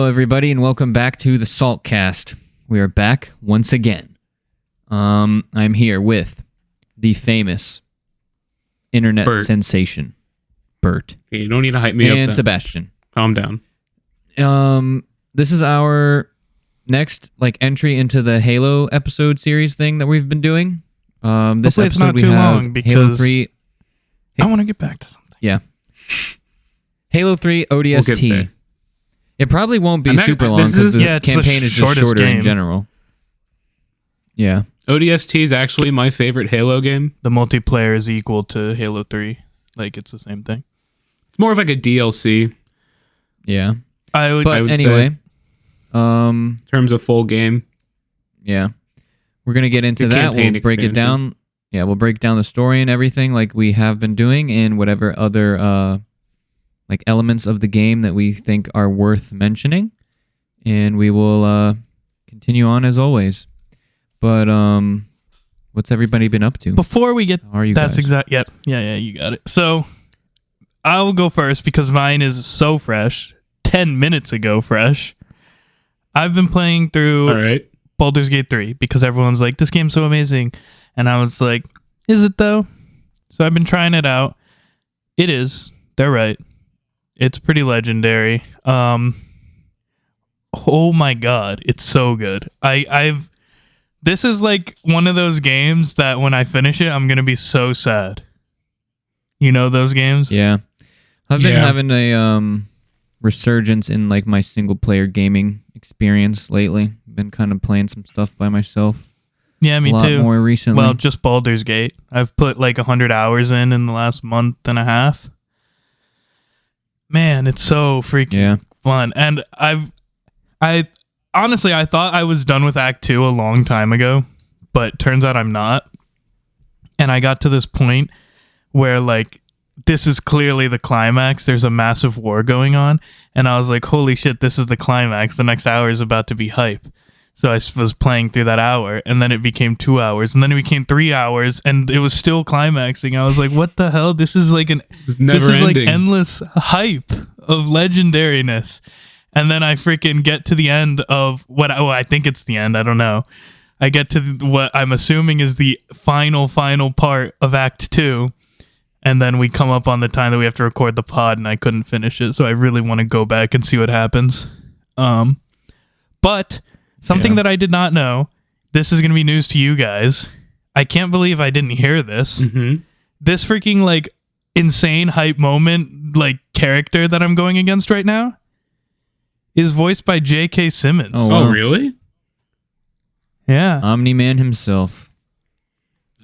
Hello, everybody, and welcome back to the Saltcast. We are back once again. I'm here with the famous internet sensation, Bert. Okay, you don't need to hype me up. And Sebastian. Calm down. This is our next entry into the Halo episode series thing that we've been doing. This Hopefully episode it's not we too have long because Halo 3. I want to get back to something. Yeah. Halo 3 ODST. It probably won't be super long because the campaign is just shorter in general. Yeah. ODST is actually my favorite Halo game. The multiplayer is equal to Halo 3. Like, it's the same thing. It's more of like a DLC. Yeah. I would anyway, say, in terms of full game. Yeah. We're going to get into that. We'll break it down. Yeah, we'll break down the story and everything like we have been doing, and whatever other elements of the game that we think are worth mentioning, and we will continue on as always. But what's everybody been up to? Before we get, how are you that's guys? yeah, you got it. So I will go first because mine is so fresh, 10 minutes ago fresh. I've been playing through Baldur's Gate 3 because everyone's like, this game's so amazing, and I was like, is it though? So I've been trying it out. It is. They're right. It's pretty legendary. Oh my god, it's so good. This is like one of those games that when I finish it, I'm gonna be so sad. You know those games? Yeah. I've been having a resurgence in like my single player gaming experience lately. Been kind of playing some stuff by myself. Yeah, me too. A lot more recently. Well, just Baldur's Gate. I've put like 100 hours in the last month and a half. Man, it's so freaking fun. And I honestly, I thought I was done with Act 2 a long time ago, but turns out I'm not. And I got to this point where like, this is clearly the climax. There's a massive war going on. And I was like, holy shit, this is the climax. The next hour is about to be hype. So I was playing through that hour, and then it became 2 hours, and then it became 3 hours, and it was still climaxing. I was like, "What the hell? This is like like endless hype of legendariness." And then I freaking get to the end of I think it's the end. I don't know. I get to what I'm assuming is the final part of Act 2, and then we come up on the time that we have to record the pod, and I couldn't finish it, so I really want to go back and see what happens. But something that I did not know, this is going to be news to you guys. I can't believe I didn't hear this. Mm-hmm. This freaking, like, insane hype moment, like, character that I'm going against right now is voiced by J.K. Simmons. Oh, wow. Oh, really? Yeah. Omni-Man himself.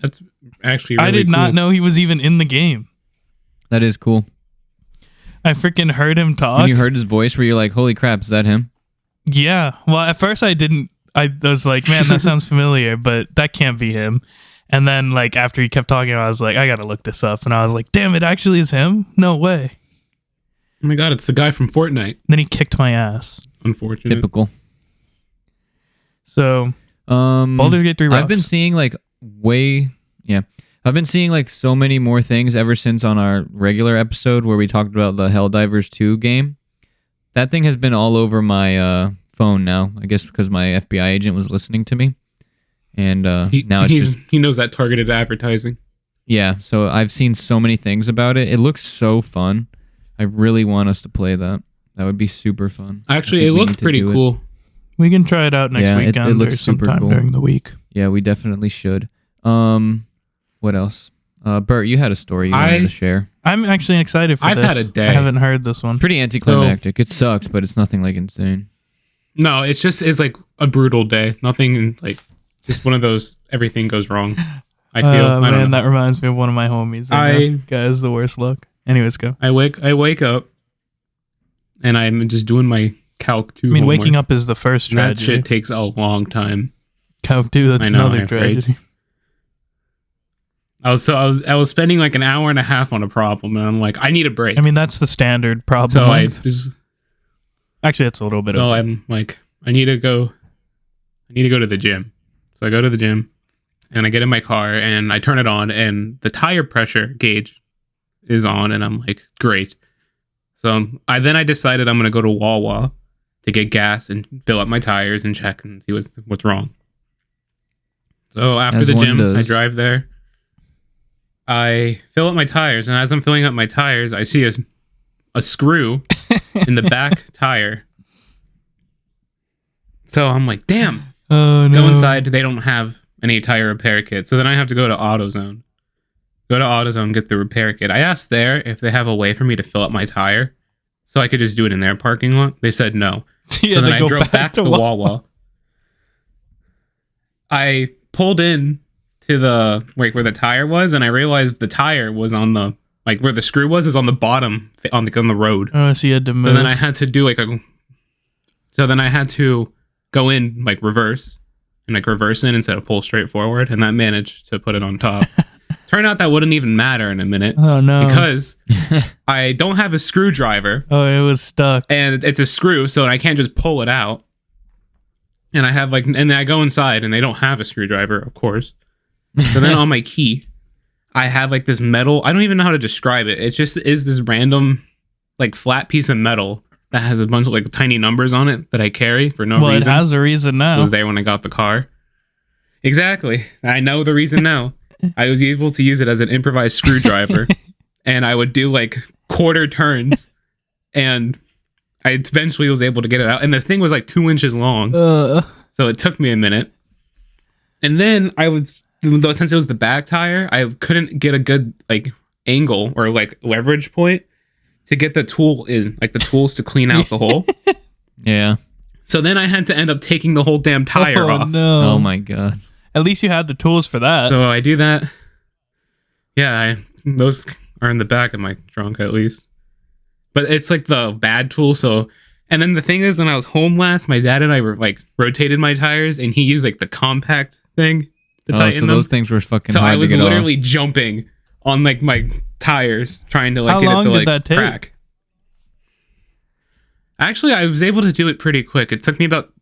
That's actually really I did not know he was even in the game. That is cool. I freaking heard him talk. When you heard his voice, were you like, holy crap, is that him? Yeah. Well, at first I didn't. I was like, man, that sounds familiar, but that can't be him. And then, like, after he kept talking, I was like, I gotta look this up. And I was like, damn, it actually is him? No way. Oh my god, it's the guy from Fortnite. Then he kicked my ass. Unfortunate. Typical. So, Baldur's Gate 3 rocks. I've been seeing I've been seeing like so many more things ever since on our regular episode where we talked about the Helldivers 2 game. That thing has been all over my phone now, I guess because my FBI agent was listening to me. And now he knows that targeted advertising. Yeah, so I've seen so many things about it. It looks so fun. I really want us to play that. That would be super fun. Actually, it looked pretty cool. We can try it out next weekend it looks or sometime cool. during the week. Yeah, we definitely should. What else? Bert, you had a story you wanted to share. I'm actually excited for this. I've had a day. I haven't heard this one. Pretty anticlimactic. It sucks, but it's nothing like insane. No, it's like a brutal day. Nothing like just one of those everything goes wrong. I feel. Man, that reminds me of one of my homies. Guys, the worst luck. Anyways, go. I wake up, and I'm just doing my Calc 2 homework. Waking up is the first tragedy. That shit takes a long time. Calc 2, that's another tragedy. I was spending like an hour and a half on a problem, and I'm like, I need a break. I mean, that's the standard problem. So actually, it's a little bit. So I'm like, I need to go to the gym. So I go to the gym, and I get in my car, and I turn it on, and the tire pressure gauge is on, and I'm like, great. So I decided I'm gonna go to Wawa to get gas and fill up my tires and check and see what's wrong. So after the gym, I drive there. I fill up my tires, and as I'm filling up my tires, I see a screw in the back tire. So I'm like, damn. Oh, no. Go inside. They don't have any tire repair kit. So then I have to go to AutoZone. Go to AutoZone, get the repair kit. I asked there if they have a way for me to fill up my tire so I could just do it in their parking lot. They said no. Yeah, so then I drove back to Wawa. I pulled in to the where the tire was, and I realized the tire was on the where the screw was is on the bottom on the road. Oh, so you had to move. So then I had to do So then I had to go in reverse and reverse in instead of pull straight forward, and that managed to put it on top. Turned out that wouldn't even matter in a minute. Oh no! Because I don't have a screwdriver. Oh, it was stuck, and it's a screw, so I can't just pull it out. And I have and then I go inside, and they don't have a screwdriver, of course. So then on my key, I have this metal. I don't even know how to describe it. It just is this random flat piece of metal that has a bunch of tiny numbers on it that I carry for no reason. Well, it has a reason now. It was there when I got the car. Exactly. I know the reason now. I was able to use it as an improvised screwdriver, and I would do quarter turns, and I eventually was able to get it out. And the thing was 2 inches long, so it took me a minute. And then since it was the back tire, I couldn't get a good angle or leverage point to get the tool in, the tools to clean out the hole. Yeah. So then I had to end up taking the whole damn tire off. No. Oh my god. At least you had the tools for that. So I do that. Yeah, those are in the back of my trunk at least. But it's the bad tool. So, and then the thing is, when I was home last, my dad and I were rotated my tires, and he used the compact thing to tighten them. Those things were fucking. So hard I was to get literally off. jumping on my tires trying to How get long it to did that take? crack. Actually, I was able to do it pretty quick. It took me about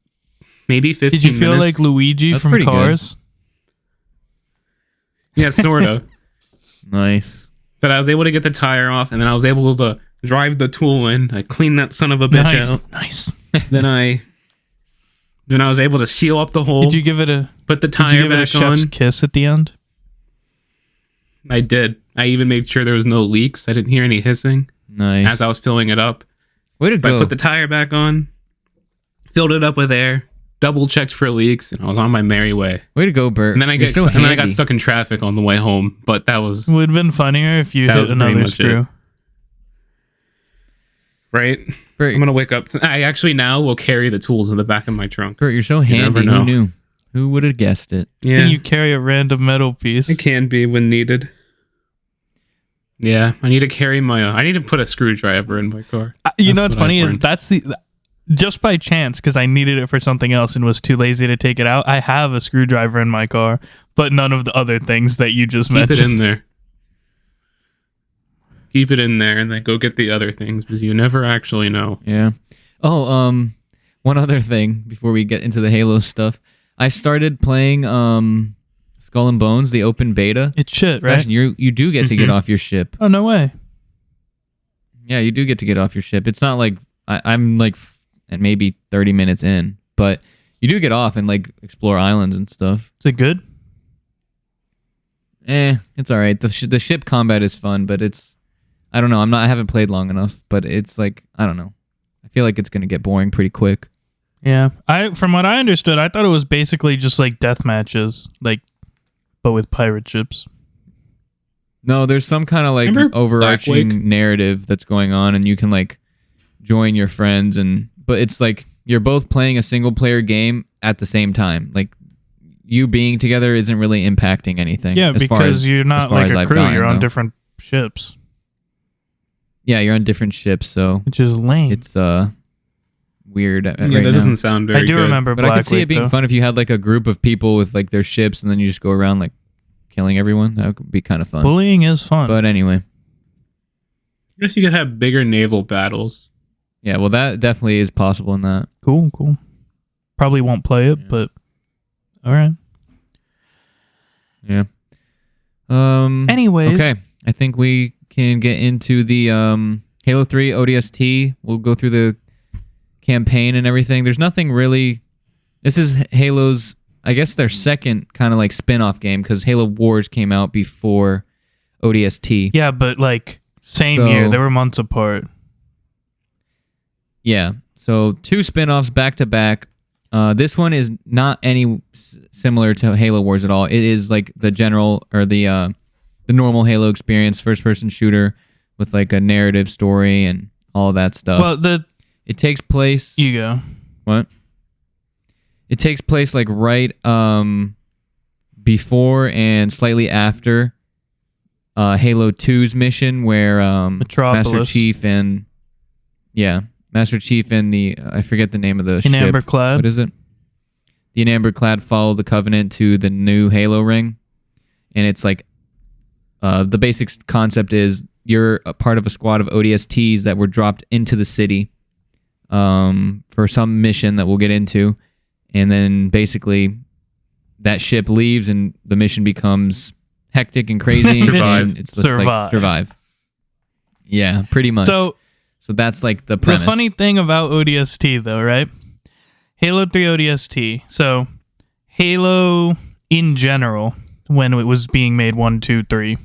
maybe 15 minutes. Did you feel like Luigi That's from pretty Cars? Yeah, sort of. Nice. But I was able to get the tire off, and then I was able to drive the tool in. I cleaned that son of a bitch out. Nice. Then I was able to seal up the hole. Did you give it a put the tire back chef's on? kiss at the end? I did. I even made sure there was no leaks. I didn't hear any hissing Nice. as I was filling it up. Way to So go. I put the tire back on, filled it up with air, double checked for leaks, and I was on my merry way. Way to go, Bert. And then I got stuck in traffic on the way home, but that was It would have been funnier if you That hit was pretty another much screw. it. right. Bert, I'm gonna wake up. I actually now will carry the tools in the back of my trunk. Bert, you're so You handy. never know. Who knew? Who would have guessed it? Yeah, Can you carry a random metal piece? it can be when needed. Yeah, I need to carry I need to put a screwdriver in my car. You know That's what's what funny I've is that's just by chance, because I needed it for something else and was too lazy to take it out. I have a screwdriver in my car, but none of the other things that you just Keep mentioned. it in there. Keep it in there, and then go get the other things because you never actually know. Yeah. Oh, one other thing before we get into the Halo stuff. I started playing Skull and Bones, the open beta. It's shit, right? You do get to get off your ship. Oh, no way. Yeah, you do get to get off your ship. It's not I'm at maybe 30 minutes in, but you do get off and explore islands and stuff. Is it good? It's all right. The ship combat is fun, but I don't know. I haven't played long enough, but it's I don't know. I feel like it's gonna get boring pretty quick. Yeah. From what I understood, I thought it was basically just death matches, but with pirate ships. No, there's some kind of Remember overarching narrative that's going on, and you can join your friends, but it's you're both playing a single player game at the same time. You being together isn't really impacting anything. Yeah, because you're not like a crew. You're on different ships. Yeah, you're on different ships, so which is lame. It's weird. Yeah, that doesn't sound very good. I do remember, but I could see it being fun if you had a group of people with their ships, and then you just go around killing everyone. That would be kind of fun. Bullying is fun. But anyway, I guess you could have bigger naval battles. Yeah, well, that definitely is possible in that. Cool. Probably won't play it, but all right. Yeah. Anyways. Okay. I think we can get into the Halo 3 ODST. We'll go through the campaign and everything. There's nothing really. This is Halo's, I guess, their second kind of like spin-off game, because Halo Wars came out before ODST. Yeah, but like same year, they were months apart. Yeah, so 2 spin-offs back to back. This one is not any similar to Halo Wars at all. It is like the general, or the normal Halo experience, first-person shooter with like a narrative story and all that stuff. Well, it takes place. You go. What? It takes place like right before and slightly after Halo 2's mission, where Master Chief and the I forget the name of the ship. Enamber-clad. What is it? The Enamber-clad follow the Covenant to the new Halo ring, and it's like the basic concept is you're a part of a squad of ODSTs that were dropped into the city for some mission that we'll get into, and then basically that ship leaves and the mission becomes hectic and crazy. And it's just like survive. Yeah, pretty much. So that's like the premise. The funny thing about ODST though, right? Halo 3 ODST. So Halo in general, when it was being made 1, 2, 3,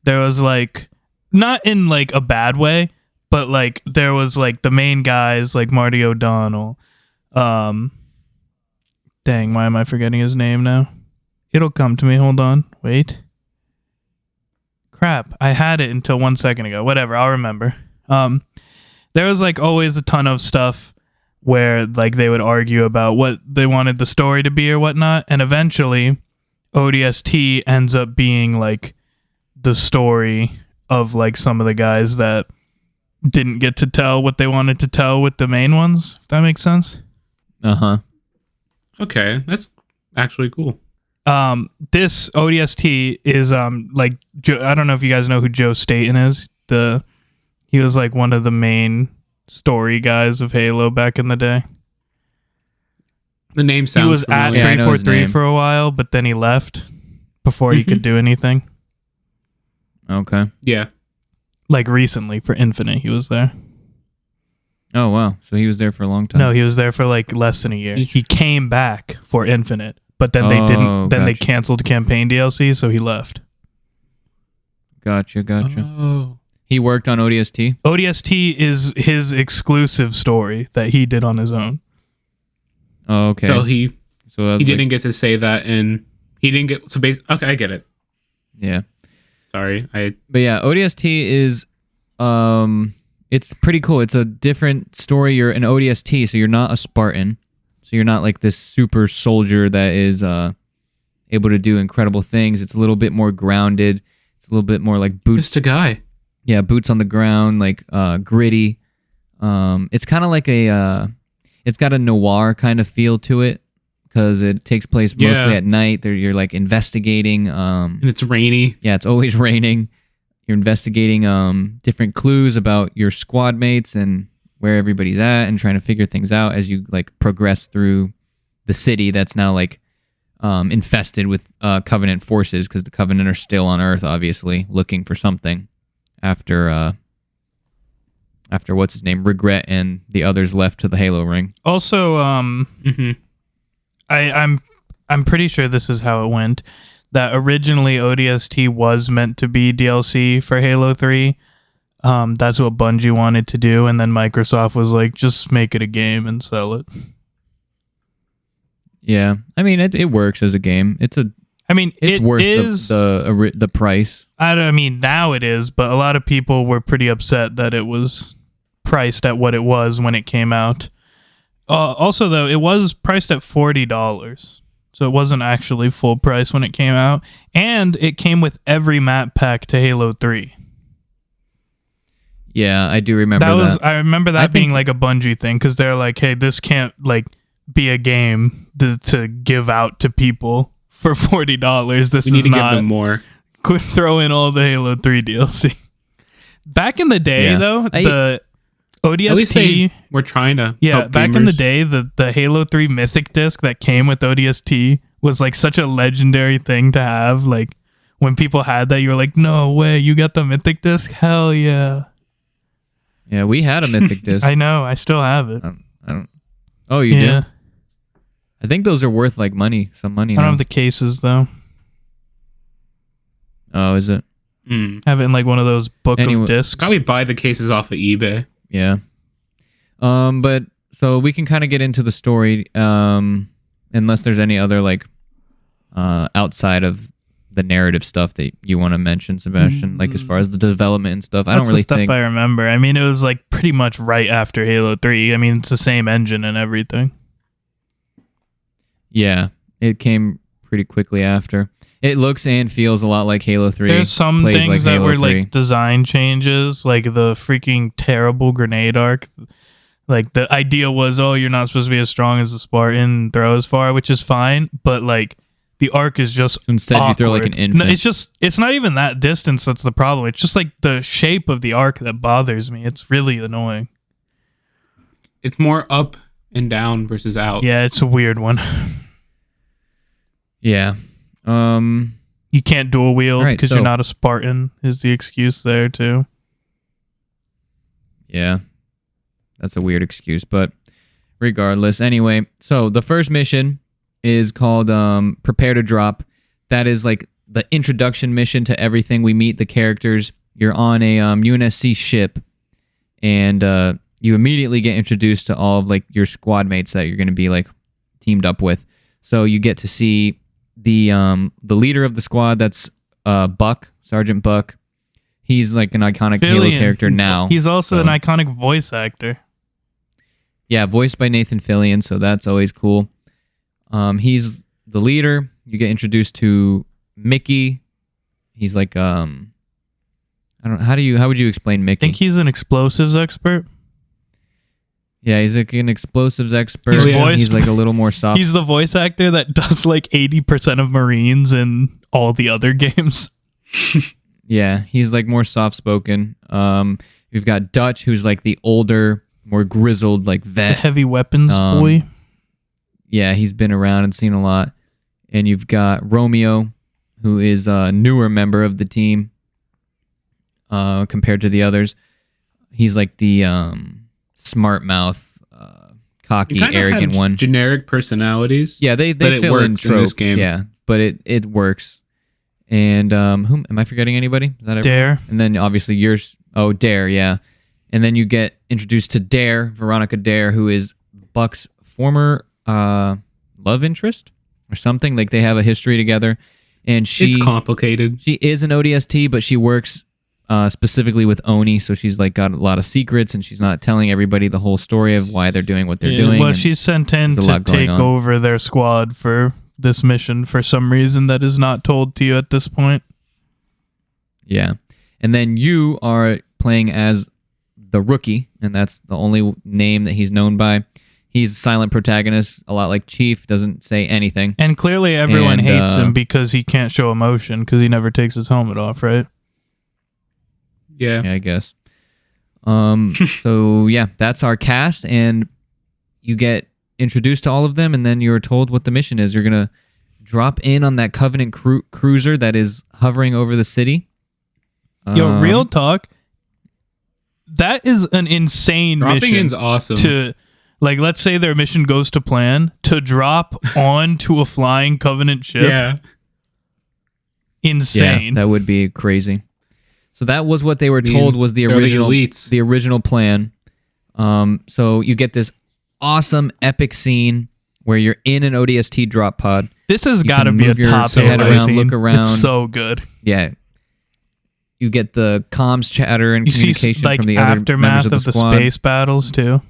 there was like, not in like a bad way, but like there was like the main guys like Marty O'Donnell. Dang, why am I forgetting his name now? It'll come to me. Hold on. Wait. Crap. I had it until 1 second ago. Whatever. I'll remember. There was like always a ton of stuff where like they would argue about what they wanted the story to be or whatnot. And eventually ODST ends up being like the story of like some of the guys that didn't get to tell what they wanted to tell with the main ones, if that makes sense. Uh-huh. Okay, that's actually cool. This ODST is like I don't know if you guys know who Joe Staten is. He was like one of the main story guys of Halo back in the day. The name sounds. He was familiar. At 343 for a while, but then he left before he could do anything. Okay. Yeah. Like recently for Infinite, he was there. Oh wow! So he was there for a long time. No, he was there for like less than a year. He came back for Infinite, but then they didn't. Then they canceled campaign DLC, so he left. Gotcha. Oh. He worked on ODST? ODST is his exclusive story that he did on his own. Oh, okay. So he didn't get to say that, and he didn't get okay, I get it. Yeah. Sorry, But yeah, ODST is it's pretty cool. It's a different story. You're an ODST, so you're not a Spartan. So you're not like this super soldier that is able to do incredible things. It's a little bit more grounded. It's a little bit more like boots. Just a guy. Yeah, boots on the ground, like gritty. It's kind of like it's got a noir kind of feel to it, because it takes place mostly at night. You're like investigating. And it's rainy. Yeah, it's always raining. You're investigating different clues about your squad mates and where everybody's at, and trying to figure things out as you like progress through the city that's now like infested with Covenant forces, because the Covenant are still on Earth, obviously, looking for something after what's his name, Regret, and the others left to the Halo ring. Also, I'm pretty sure this is how it went. That originally ODST was meant to be DLC for Halo 3. That's what Bungie wanted to do, and then Microsoft was like, just make it a game and sell it. Yeah, I mean, it works as a game. It's worth the price. I mean, now it is, but a lot of people were pretty upset that it was priced at what it was when it came out. Also, though, it was priced at $40, so it wasn't actually full price when it came out, and it came with every map pack to Halo 3. Yeah, I do remember that. I remember that being like a Bungie thing, because they're like, hey, this can't like be a game to give out to people for $40. We need to give them more. Quit throwing all the Halo 3 DLC. Back in the day, though, the ODST... At least we're trying to help back gamers. in the day, the Halo 3 Mythic Disc that came with ODST was like such a legendary thing to have. Like, when people had that, you were like, no way, you got the Mythic Disc? Hell yeah. Yeah, we had a mythic disc. I know. I still have it. I don't. Oh, you do? I think those are worth like money. Some money. I don't have the cases though. Oh, is it? Have it in like one of those book of discs. Probably buy the cases off of eBay. Yeah. But so we can kind of get into the story. Unless there's any other like outside of the narrative stuff that you want to mention, Sebastian, like as far as the development and stuff. I don't really think. I remember. I mean, it was like pretty much right after Halo 3. I mean, it's the same engine and everything. Yeah, it came pretty quickly after. It looks and feels a lot like Halo 3. There's some things like that Halo were 3. like design changes, like the freaking terrible grenade arc. Like the idea was, oh, you're not supposed to be as strong as the Spartan, throw as far, which is fine, but like the arc is just instead awkward. You throw like an infant. No, it's not even that distance that's the problem. It's just like the shape of the arc that bothers me. It's really annoying. It's more up and down versus out. Yeah, it's a weird one. Yeah. You can't dual wield because right, you're not a Spartan is the excuse there too. Yeah. That's a weird excuse, but regardless. Anyway, so the first mission is called Prepare to Drop. That is like the introduction mission to everything. We meet the characters. You're on a UNSC ship, and you immediately get introduced to all of like your squad mates that you're going to be like teamed up with. So you get to see the leader of the squad. That's Buck, Sergeant Buck. He's like an iconic Halo character now. He's also an iconic voice actor. Yeah, voiced by Nathan Fillion, so that's always cool. He's the leader. You get introduced to Mickey. He's like I don't. How would you explain Mickey? I think he's an explosives expert. Yeah, he's like an explosives expert. He's like a little more soft. He's the voice actor that does like 80% of Marines in all the other games. Yeah, he's like more soft-spoken. We've got Dutch, who's like the older, more grizzled, like vet. The heavy weapons boy. Yeah, he's been around and seen a lot. And you've got Romeo, who is a newer member of the team compared to the others. He's like the smart mouth, cocky, arrogant one. Generic personalities. Yeah, they fill in tropes. In this game. Yeah, but it works. And whom am I forgetting? Anybody? Is that Dare? And then obviously yours. Oh, Dare, yeah. And then you get introduced to Dare, Veronica Dare, who is Buck's former love interest or something. Like they have a history together, and it's complicated. She is an ODST, but she works specifically with Oni, so she's like got a lot of secrets, and she's not telling everybody the whole story of why they're doing what they're doing. Well, she's sent in to take over their squad for this mission for some reason that is not told to you at this point. Yeah. And then you are playing as the Rookie, and that's the only name that he's known by. He's a silent protagonist, a lot like Chief, doesn't say anything. And clearly everyone hates him because he can't show emotion because he never takes his helmet off, right? Yeah, I guess. So yeah, that's our cast, and you get introduced to all of them, and then you're told what the mission is. You're gonna drop in on that Covenant cruiser that is hovering over the city. Yo, real talk. That is an insane mission. Dropping in's awesome. To, like, let's say their mission goes to plan, to drop onto a flying Covenant ship. Yeah. Insane. Yeah, that would be crazy. So that was what they were told was the original plan. So you get this awesome epic scene where you're in an ODST drop pod. This has got to be a top head around, look around. It's so good. Yeah. You get the comms chatter and communication see, like, from the other members of the squad. The space battles too.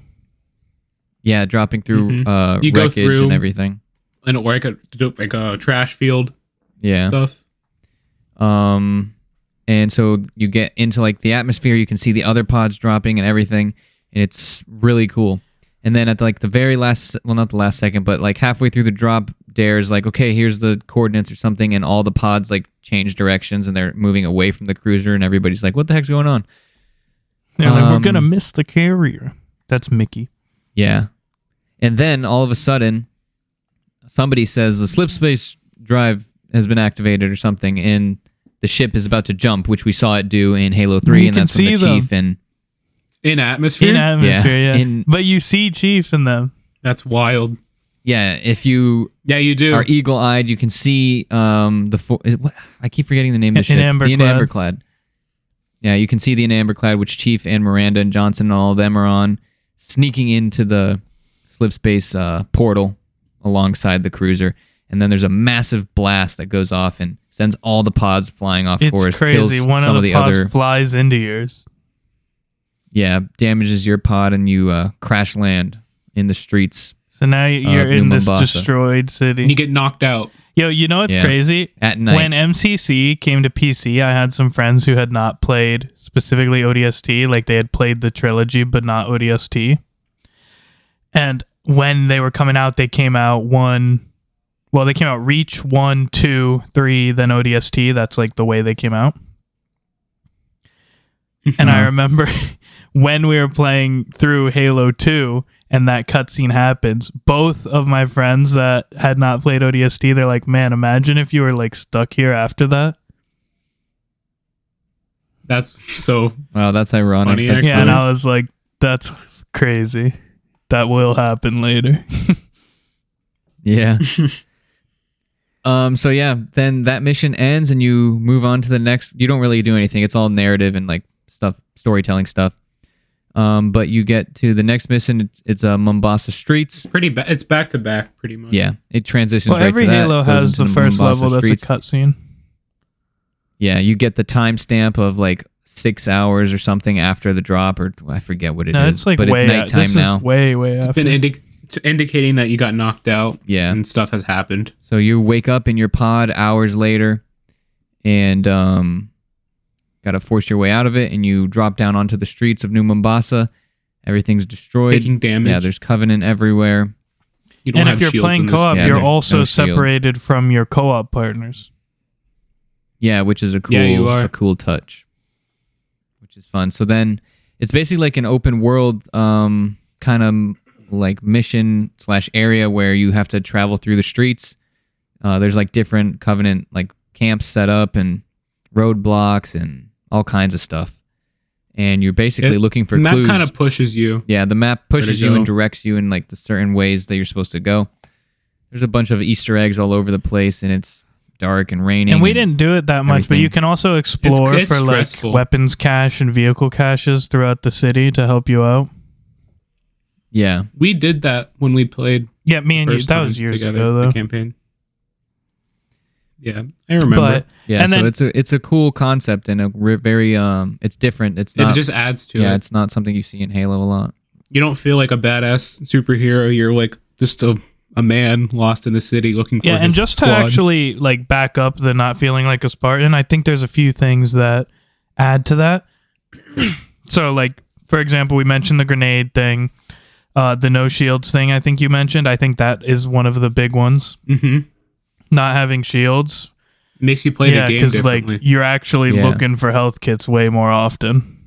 Yeah, dropping through wreckage and everything. And like a trash field. Yeah. Stuff. And so you get into like the atmosphere. You can see the other pods dropping and everything, and it's really cool. And then at like the very last, well, not the last second, but like halfway through the drop, Dare's like, okay, here's the coordinates or something, and all the pods like change directions and they're moving away from the cruiser, and everybody's like, what the heck's going on? They're like, we're gonna miss the carrier. That's Mickey. Yeah. And then all of a sudden, somebody says the slip space drive has been activated or something, and the ship is about to jump, which we saw it do in Halo 3, and that's when the Chief and In atmosphere? In atmosphere, yeah. In, but you see Chief in them. That's wild. yeah, if you you do. are eagle-eyed, you can see I keep forgetting the name of the ship. The Amberclad. Yeah, you can see the Amberclad, which Chief and Miranda and Johnson and all of them are on, sneaking into the slipspace portal alongside the cruiser. And then there's a massive blast that goes off and sends all the pods flying off course. It's crazy. One of the pods flies into yours. Yeah, damages your pod and you crash land in the streets. So now you're in this destroyed city. And you get knocked out. Yo, you know what's crazy? At night. When MCC came to PC, I had some friends who had not played specifically ODST. Like they had played the trilogy, but not ODST. And when they were coming out, they came out Reach 1, 2, 3, then ODST. That's like the way they came out. And I remember when we were playing through Halo 2 and that cutscene happens, both of my friends that had not played ODST, they're like, man, imagine if you were like stuck here after that. That's so wow, that's ironic. That's yeah, and I was like, that's crazy. That will happen later. Yeah. So yeah, then that mission ends and you move on to the next. You don't really do anything. It's all narrative and like stuff, storytelling stuff. But you get to the next mission. It's Mombasa streets. It's back to back, pretty much. Yeah, it transitions right to that. Every Halo has the first level that's a cutscene. Yeah, you get the timestamp of like 6 hours or something after the drop, or I forget what it is. It's like but it's nighttime now. Way it's after. been indicating that you got knocked out. Yeah, and stuff has happened. So you wake up in your pod hours later, and got to force your way out of it, and you drop down onto the streets of New Mombasa. Everything's destroyed. Taking damage. Yeah, there's Covenant everywhere. You don't and have if you're playing co-op, you're also separated from your co-op partners. Yeah, which is a cool touch, which is fun. So then it's basically like an open world kind of like mission / area where you have to travel through the streets. There's like different Covenant like camps set up and roadblocks and all kinds of stuff. And you're basically looking for clues. The map kind of pushes you. Yeah, the map pushes you and directs you in like the certain ways that you're supposed to go. There's a bunch of Easter eggs all over the place, and it's dark and raining. And we didn't do it that much, but you can also explore it's for stressful. Like weapons cache and vehicle caches throughout the city to help you out. Yeah. We did that when we played. Yeah, me and you. That was years ago, though. The campaign. Yeah, I remember. But, yeah, and so it's a cool concept and a very it's different. It just adds to it. Yeah, it's not something you see in Halo a lot. You don't feel like a badass superhero. You're like just a man lost in the city looking for his and just squad. To actually like back up the not feeling like a Spartan, I think there's a few things that add to that. So like, for example, we mentioned the grenade thing, the no shields thing I think you mentioned. I think that is one of the big ones. Mm-hmm. Not having shields makes you play the game differently. Like you're actually looking for health kits way more often.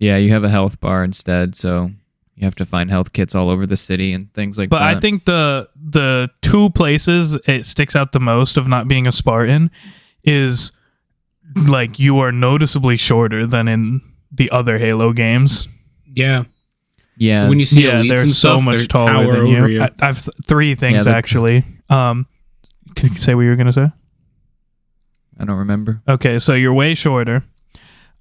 Yeah, you have a health bar instead, so you have to find health kits all over the city and things like that. But I think the two places it sticks out the most of not being a Spartan is like you are noticeably shorter than in the other Halo games. Yeah. Yeah. When you see elites they're and so stuff, much taller than you. I have three things actually. Can you say what you were going to say? I don't remember. Okay, so you're way shorter.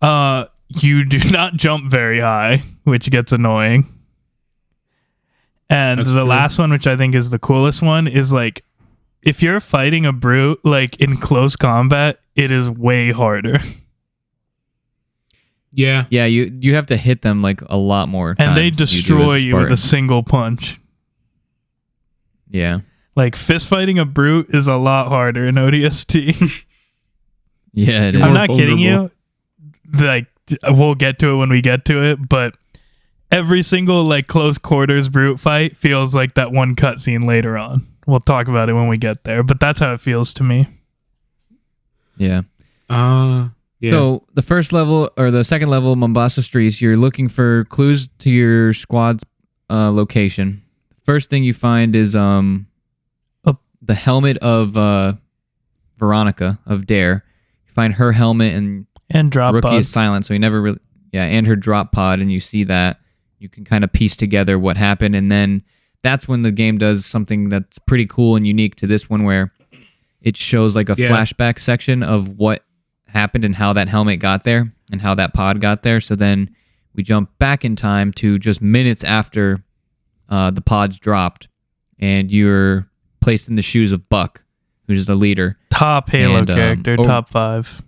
You do not jump very high, which gets annoying. And the last one, which I think is the coolest one, is like if you're fighting a brute like in close combat, it is way harder. Yeah. Yeah, you have to hit them like a lot more times. And they destroy you with a single punch. Yeah. Like, fist fighting a brute is a lot harder in ODST. Yeah, it is. I'm not kidding you. Like, we'll get to it when we get to it, but every single, like, close quarters brute fight feels like that one cutscene later on. We'll talk about it when we get there, but that's how it feels to me. Yeah. Yeah. So, the first level, or the second level, Mombasa Streets, you're looking for clues to your squad's location. First thing you find is the helmet of Veronica of Dare. You find her helmet and drop Rookie pod. is silent, so he never really and her drop pod, and you see that. You can kind of piece together what happened, and then that's when the game does something that's pretty cool and unique to this one, where it shows like a flashback section of what happened and how that helmet got there and how that pod got there. So then we jump back in time to just minutes after the pods dropped, and you're placed in the shoes of Buck, who's the leader. Top Halo character, top 5.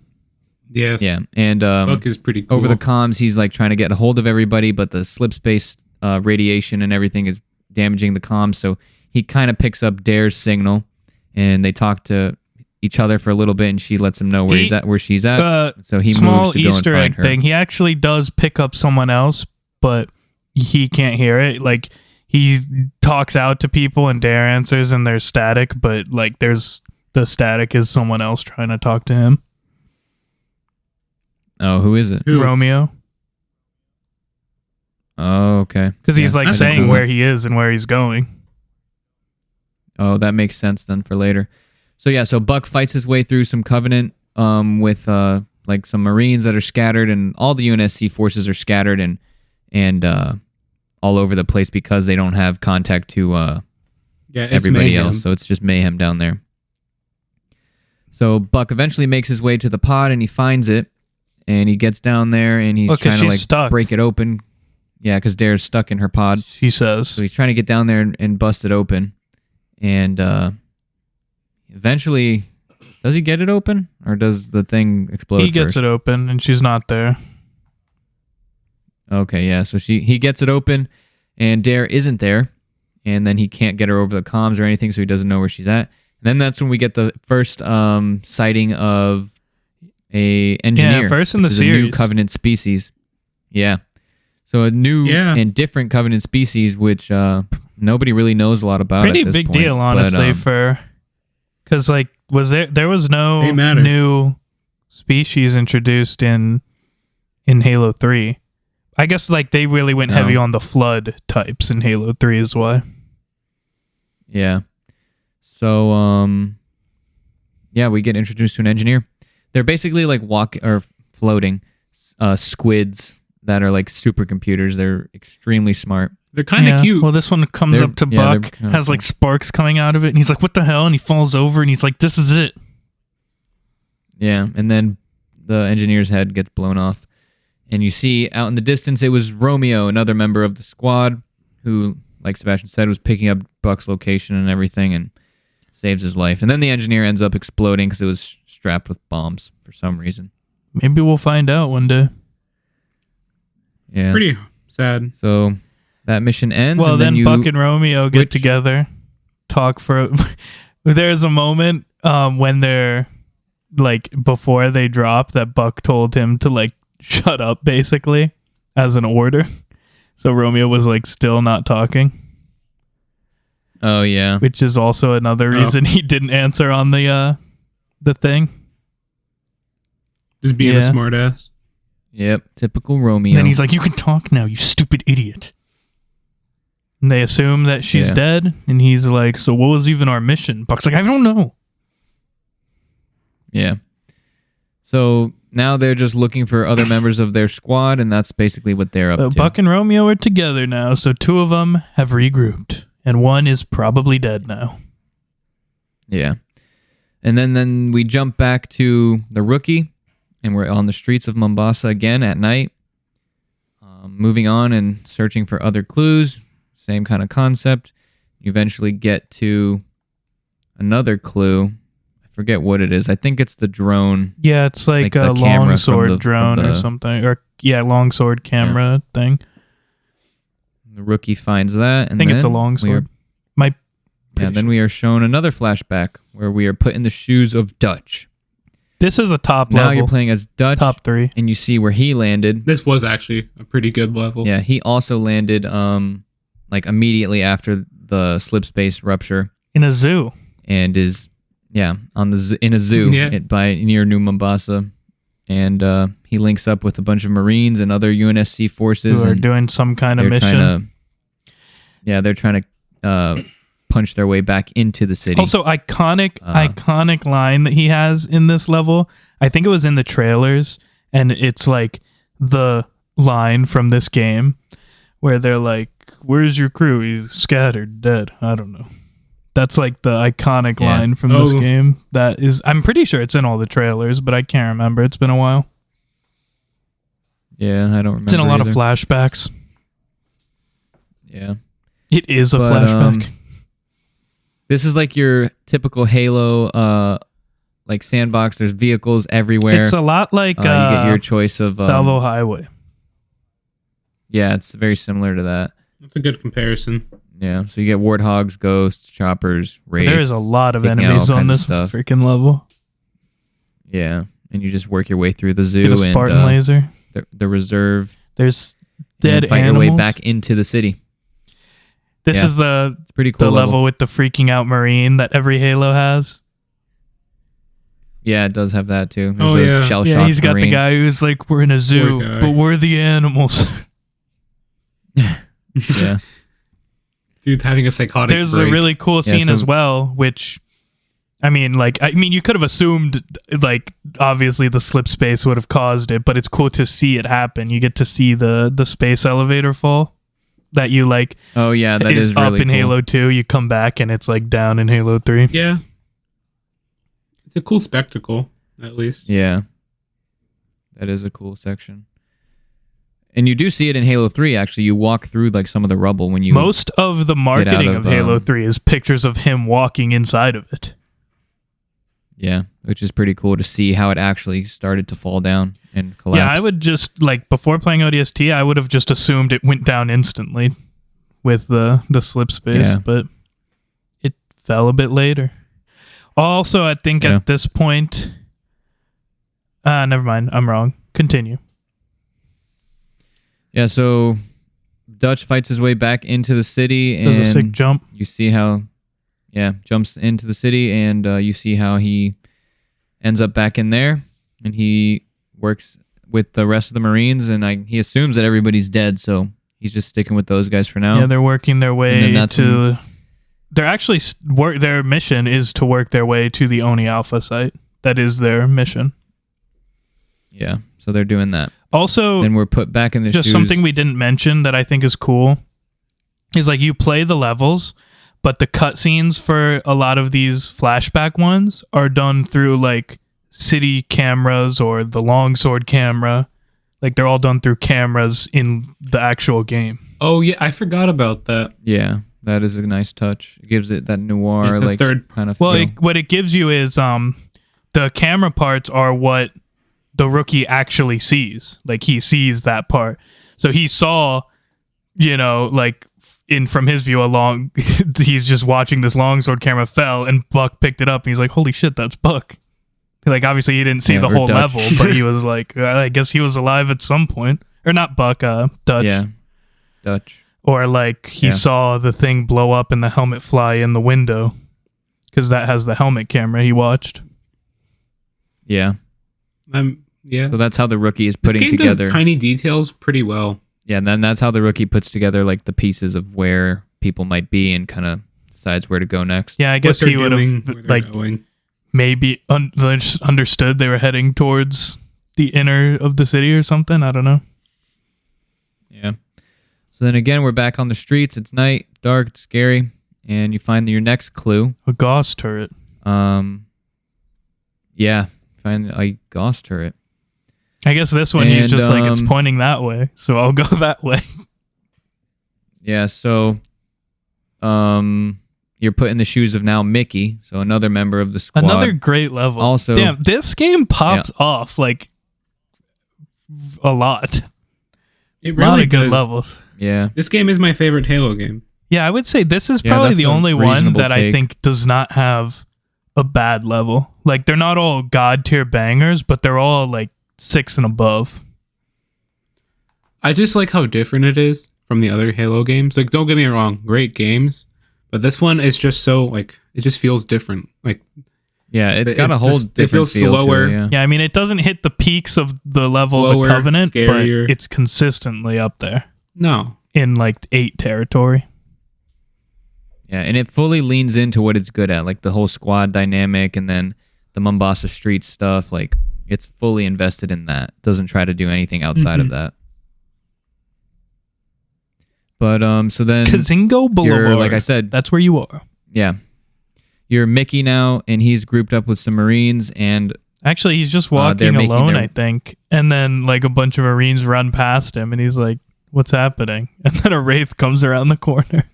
Yes. Yeah, and Buck is pretty cool. Over the comms, he's like trying to get a hold of everybody, but the slip space radiation and everything is damaging the comms. So he kind of picks up Dare's signal, and they talk to each other for a little bit, and she lets him know where she's at. So he moves to go and find her. Thing. He actually does pick up someone else, but he can't hear it. Like, he talks out to people, and Dare answers, and there's static, but like the static is someone else trying to talk to him. Oh, who is it? Romeo. Oh, okay. Because he's like saying where he is and where he's going. Oh, that makes sense then for later. So Buck fights his way through some Covenant with like some Marines that are scattered, and all the UNSC forces are scattered and all over the place because they don't have contact to everybody else. So it's just mayhem down there. So Buck eventually makes his way to the pod, and he finds it, and he gets down there, and he's trying to like break it open. Yeah, because Dare's stuck in her pod. She says. So he's trying to get down there and bust it open. And eventually, does he get it open? Or does the thing explode He gets it open, and she's not there. Okay, yeah. So he gets it open, and Dare isn't there. And then he can't get her over the comms or anything, so he doesn't know where she's at. And then that's when we get the first sighting of a engineer. Yeah, first in the series. A new Covenant species. Yeah. So a new and different Covenant species, which nobody really knows a lot about. Pretty at this big point, deal, honestly, because like there was no new species introduced in Halo 3. I guess like they really went heavy on the flood types in Halo 3 is why. Yeah. So we get introduced to an engineer. They're basically like floating squids that are like supercomputers. They're extremely smart. They're kind of cute. Well, this one comes up to Buck, has like sparks coming out of it, and he's like, "What the hell?" And he falls over, and he's like, "This is it." Yeah, and then the engineer's head gets blown off, and you see out in the distance it was Romeo, another member of the squad, who, like Sebastian said, was picking up Buck's location and everything, and saves his life. And then the engineer ends up exploding because it was strapped with bombs for some reason. Maybe we'll find out one day. Yeah. Pretty sad. So that mission ends. Well, and then Buck and Romeo get together, talk for... There's a moment when they're, like, before they drop, that Buck told him to, like, shut up, basically, as an order. So Romeo was, like, still not talking. Oh, yeah. Which is also another reason he didn't answer on the thing. Just being a smartass. Yep, typical Romeo. And then he's like, "You can talk now, you stupid idiot." And they assume that she's dead, and he's like, "So what was even our mission?" Buck's like, "I don't know." Yeah. So now they're just looking for other members of their squad, and that's basically what they're up to. Buck and Romeo are together now, so 2 of them have regrouped, and 1 is probably dead now. Yeah. And then we jump back to the rookie, and we're on the streets of Mombasa again at night, moving on and searching for other clues. Same kind of concept. You eventually get to another clue. I forget what it is. I think it's the drone. Yeah, it's like a longsword drone or something. Or longsword camera thing. The rookie finds that. And I think it's a longsword. Then we are shown another flashback where we are put in the shoes of Dutch. This is a top level. Now you're playing as Dutch. Top 3. And you see where he landed. This was actually a pretty good level. Yeah, he also landed like immediately after the slip space rupture. In a zoo. And is, in a zoo near New Mombasa. And he links up with a bunch of Marines and other UNSC forces. Who are doing some kind of mission. They're trying to punch their way back into the city. Also, iconic line that he has in this level. I think it was in the trailers, and it's like the line from this game where they're like, "Where's your crew? He's scattered, dead." I don't know. That's like the iconic line from this game. That is, I'm pretty sure it's in all the trailers, but I can't remember. It's been a while. Yeah, I don't remember. It's in a lot of flashbacks. Yeah. It is a flashback. This is like your typical Halo like sandbox. There's vehicles everywhere. It's a lot like you get your choice of Salvo Highway. Yeah, it's very similar to that. That's a good comparison. Yeah, so you get warthogs, ghosts, choppers, wraiths. There is a lot of enemies on this freaking level. Yeah, and you just work your way through the zoo get a Spartan and laser. The reserve. There's dead and fight animals. your way back into the city. This is it's pretty cool the level with the freaking out Marine that every Halo has. Yeah, it does have that too. There's yeah, he's got the guy who's like, "We're in a zoo, but we're the animals." Yeah. Dude's having a psychotic There's break. a really cool scene as well, which, I mean, you could have assumed, like, obviously the slip space would have caused it, but it's cool to see it happen. You get to see the space elevator fall that you, like, oh, yeah, that is up really in cool. Halo 2. You come back and it's, like, down in Halo 3. Yeah. It's a cool spectacle, at least. Yeah. That is a cool section. And you do see it in Halo 3, actually. You walk through, like, some of the rubble when you... Most of the marketing of Halo 3 is pictures of him walking inside of it. Yeah, which is pretty cool to see how it actually started to fall down and collapse. Yeah, I would just, like, before playing ODST, I would have just assumed it went down instantly with the slip space, but it fell a bit later. Also, I think at this point... never mind, I'm wrong. Continue. Yeah, so Dutch fights his way back into the city and does a sick jump. You see how, jumps into the city and you see how he ends up back in there and he works with the rest of the Marines and he assumes that everybody's dead, so he's just sticking with those guys for now. Yeah, they're working their way to... They're actually... Their mission is to work their way to the Oni Alpha site. That is their mission. Yeah, so they're doing that. Also, then we're put back in the just shoes. Something we didn't mention that I think is cool is like you play the levels, but the cutscenes for a lot of these flashback ones are done through like city cameras or the longsword camera. Like they're all done through cameras in the actual game. Oh yeah, I forgot about that. Yeah, that is a nice touch. It gives it that noir it's like kind of feel. Well, what it gives you is the camera parts are what the rookie actually sees. Like he sees that part. So he saw, like from his view along, he's just watching this longsword camera fell and Buck picked it up and he's like, holy shit, that's Buck. Like obviously he didn't see the whole Dutch. level, but he was like, I guess he was alive at some point. Or not Buck, Dutch. Yeah, Dutch. Or like he saw the thing blow up and the helmet fly in the window because that has the helmet camera he watched. Yeah. Yeah. So that's how the rookie is putting this game together does tiny details pretty well. Yeah, and then that's how the rookie puts together like the pieces of where people might be and kind of decides where to go next. Yeah, I guess he would have like maybe understood they were heading towards the inner of the city or something. I don't know. Yeah. So then again, we're back on the streets. It's night, dark, it's scary, and you find your next clue. A Gauss turret. Yeah, find a Gauss turret. I guess this one he's just like, it's pointing that way, so I'll go that way. Yeah, so you're put in the shoes of now Mickey, so another member of the squad. Another great level. Also, damn, this game pops off like a lot. It really a lot of does. good levels. Yeah. This game is my favorite Halo game. Yeah, I would say this is probably the only one that I think does not have a bad level. Like, they're not all god tier bangers, but they're all like 6 and above. I just like how different it is from the other Halo games. Like, don't get me wrong, great games, but this one is just so like it just feels different. Like, yeah, it's got a whole different. It feels feel slower. To it, yeah, I mean, it doesn't hit the peaks of the level of the Covenant, scarier. But it's consistently up there. No, in like 8 territory. Yeah, and it fully leans into what it's good at, like the whole squad dynamic and then the Mombasa Street stuff. Like, it's fully invested in that. It doesn't try to do anything outside of that. But so then Kazingo Boulevard. like I said, that's where you are. Yeah. You're Mickey now, and he's grouped up with some Marines, and actually he's just walking alone, I think. And then like a bunch of Marines run past him, and he's like, "What's happening?" And then a wraith comes around the corner.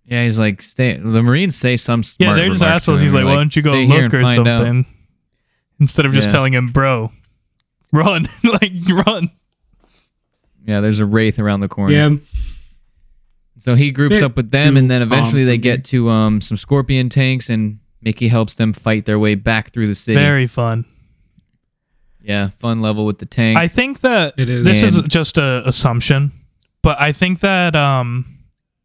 Yeah, he's like, "Stay." The Marines say some smart. Yeah, they're just assholes. He's like, "Why don't you go look or something?" Out. Instead of just telling him, "Bro, run!" Like, run. Yeah, there's a wraith around the corner. Yeah. So he groups up with them, and then eventually they get to some Scorpion tanks, and Mickey helps them fight their way back through the city. Very fun. Yeah, fun level with the tank. I think that this is just an assumption, but I think that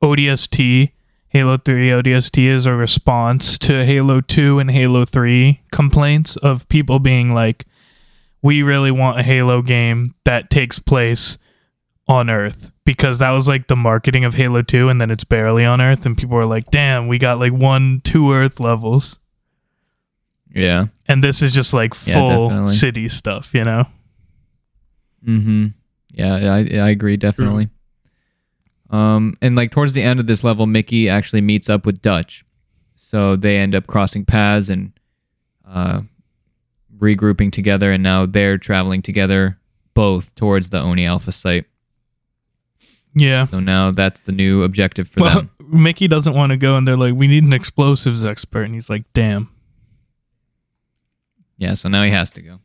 ODST, Halo 3 ODST, is a response to Halo 2 and Halo 3 complaints of people being like, we really want a Halo game that takes place on Earth, because that was like the marketing of Halo 2, and then it's barely on Earth, and people were like, damn, we got like 1-2 Earth levels. Yeah. And this is just like full city stuff, you know? Mm-hmm. Yeah, I agree, definitely. And like towards the end of this level, Mickey actually meets up with Dutch. So they end up crossing paths and regrouping together, and now they're traveling together both towards the Oni Alpha site. Yeah. So now that's the new objective for them. Mickey doesn't want to go, and they're like, we need an explosives expert. And he's like, damn. Yeah, so now he has to go.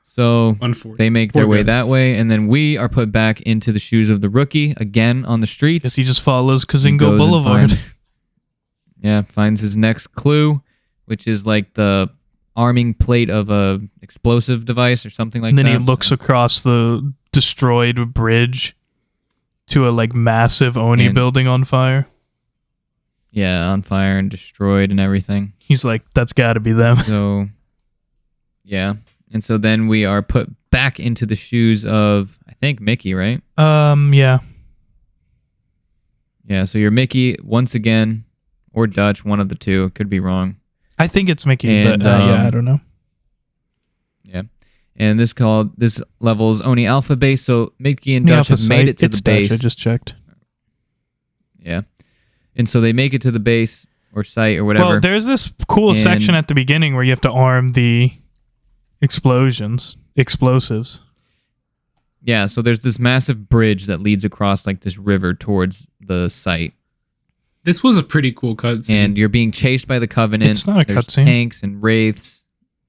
So they make their way that way, and then we are put back into the shoes of the rookie, again on the streets. Yes, he just follows Kazingo Boulevard. Finds his next clue, which is like the arming plate of a explosive device or something like that. And then he looks across the destroyed bridge to a like massive Oni building on fire. Yeah, on fire and destroyed and everything. He's like, that's gotta be them. So, yeah. And so then we are put back into the shoes of, I think, Mickey, right? Yeah. Yeah, so you're Mickey once again, or Dutch, one of the two. Could be wrong. I think it's Mickey, but I don't know. Yeah. And this level's Oni Alpha base, so Mickey and Dutch have made it to the base. I just checked. Yeah. And so they make it to the base or site or whatever. Well, there's this cool section at the beginning where you have to arm the explosives. Yeah, so there's this massive bridge that leads across like this river towards the site. This was a pretty cool cutscene. And you're being chased by the Covenant. It's not a cutscene. Tanks and wraiths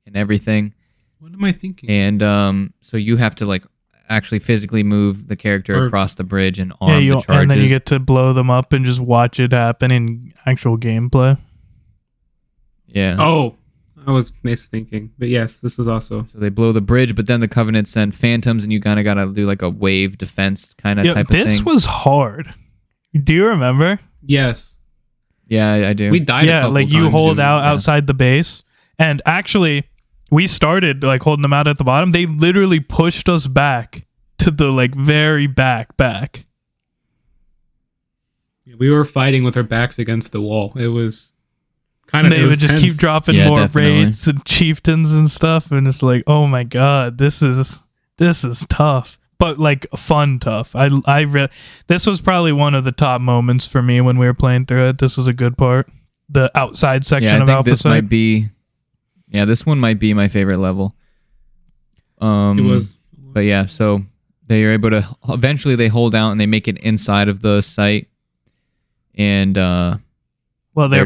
and everything. What am I thinking? And so you have to like actually physically move the character across the bridge and arm the charges. And then you get to blow them up and just watch it happen in actual gameplay. Yeah. Oh, I was misthinking. But yes, this was also... So they blow the bridge, but then the Covenant send phantoms, and you kind of got to do like a wave defense kind of type of thing. This was hard. Do you remember? Yes. Yeah, I do. We died a couple times. You hold out outside the base, and actually... we started like holding them out at the bottom. They literally pushed us back to the like very back. We were fighting with our backs against the wall. It was kind of. They would just keep dropping more raids and chieftains and stuff, and it's like, oh my god, this is tough, but like fun tough. This was probably one of the top moments for me when we were playing through it. This was a good part. The outside section of Alpha Site. Might be. Yeah, this one might be my favorite level. It was. But yeah, so they are able to... eventually they hold out and they make it inside of the site. And they're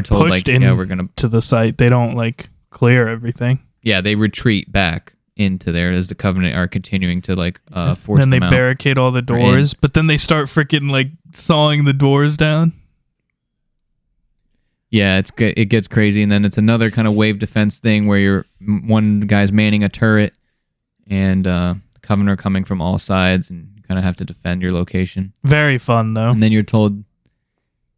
told, pushed we're gonna... to the site. They don't like clear everything. Yeah, they retreat back into there as the Covenant are continuing to like force them out. Then they barricade all the doors, but then they start freaking like sawing the doors down. Yeah, it gets crazy, and then it's another kind of wave defense thing where one guy's manning a turret, and the Covenant are coming from all sides, and you kind of have to defend your location. Very fun, though. And then you're told,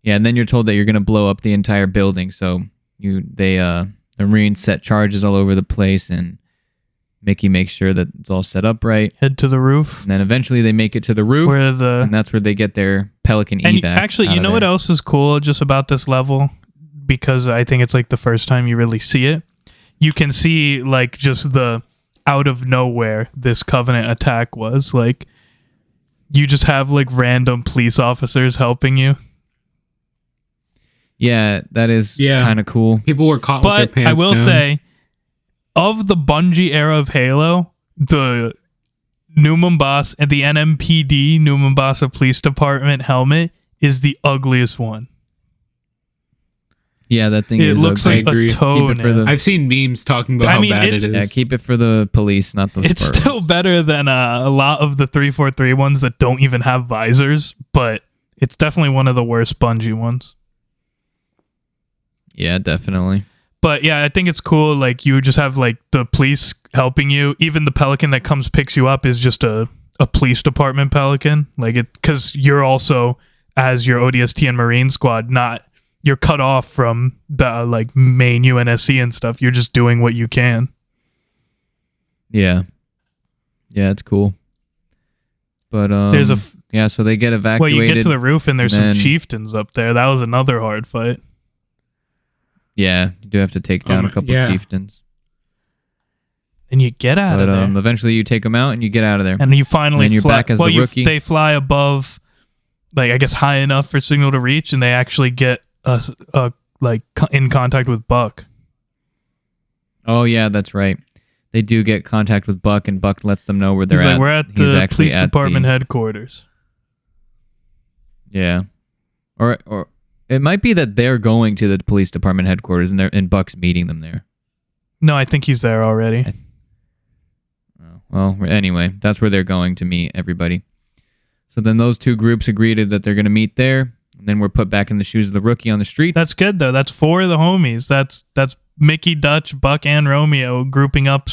that you're going to blow up the entire building. So the Marines set charges all over the place, and Mickey makes sure that it's all set up right. Head to the roof. And then eventually they make it to the roof, and that's where they get their Pelican evac. Actually, you know what else is cool just about this level? Because I think it's like the first time you really see it. You can see like just the out of nowhere this Covenant attack was. Like you just have like random police officers helping you. Yeah, that is kind of cool. People were caught with their pants I will down. say, of the Bungie era of Halo, the New Mombasa and the NMPD, New Mombasa Police Department helmet is the ugliest one. Yeah, that thing it looks ugly. like a toenail. I've seen memes talking about how bad it is. Yeah, keep it for the police, not the It's Spurs. still better than a lot of the 343 ones that don't even have visors, but it's definitely one of the worst Bungie ones. Yeah, definitely. But yeah, I think it's cool. Like, you just have like the police helping you. Even the Pelican that comes picks you up is just a police department Pelican. Like, it, because you're also, as your ODST and Marine squad, you're cut off from the like main UNSC and stuff. You're just doing what you can. Yeah, it's cool. But there's so they get evacuated. Well, you get to the roof and there's some chieftains up there. That was another hard fight. Yeah, you do have to take down a couple chieftains. And you get out of there. Eventually you take them out and you get out of there. And you finally and you're back as the rookie. They fly above, like, I guess high enough for signal to reach, and they actually get in contact with Buck. Oh yeah, that's right. They do get contact with Buck, and Buck lets them know where they're at. We're at the police department headquarters. Yeah, or it might be that they're going to the police department headquarters, and Buck's meeting them there. No, I think he's there already. Well, anyway, that's where they're going to meet everybody. So then those two groups agreed that they're going to meet there. And then we're put back in the shoes of the rookie on the streets. That's good, though. That's 4 of the homies. That's Mickey, Dutch, Buck, and Romeo grouping up.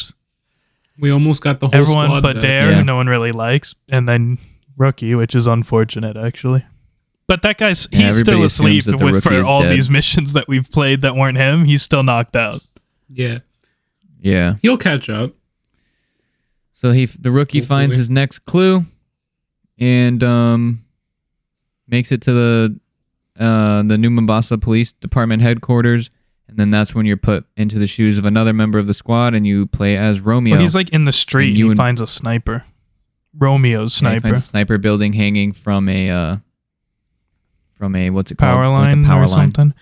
We almost got the whole everyone squad but Dare, who no one really likes, and then Rookie, which is unfortunate, actually. But that guy's he's still asleep for all these missions that we've played that weren't him. He's still knocked out. Yeah. He'll catch up. So the rookie finds his next clue, and makes it to the New Mombasa Police Department headquarters, and then that's when you're put into the shoes of another member of the squad, and you play as Romeo. Well, he's like in the street. He finds a sniper. Romeo's sniper. He finds a sniper building hanging from a what's it power called? Line like a power or line. Something.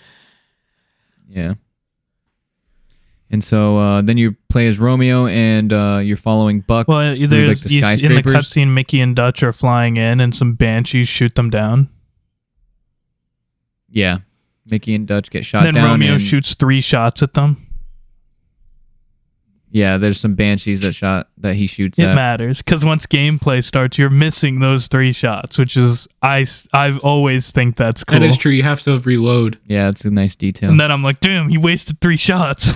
Yeah. And so then you play as Romeo, and you're following Buck. Well, through, like, the skyscrapers. In the cutscene, Mickey and Dutch are flying in, and some banshees shoot them down. Yeah, Mickey and Dutch get shot down. Then Romeo shoots 3 shots at them. Yeah, there's some banshees that he shoots at. It matters, because once gameplay starts, you're missing those 3 shots, which is I've always think that's cool. That is true. You have to reload. Yeah, it's a nice detail. And then I'm like, damn, he wasted 3 shots.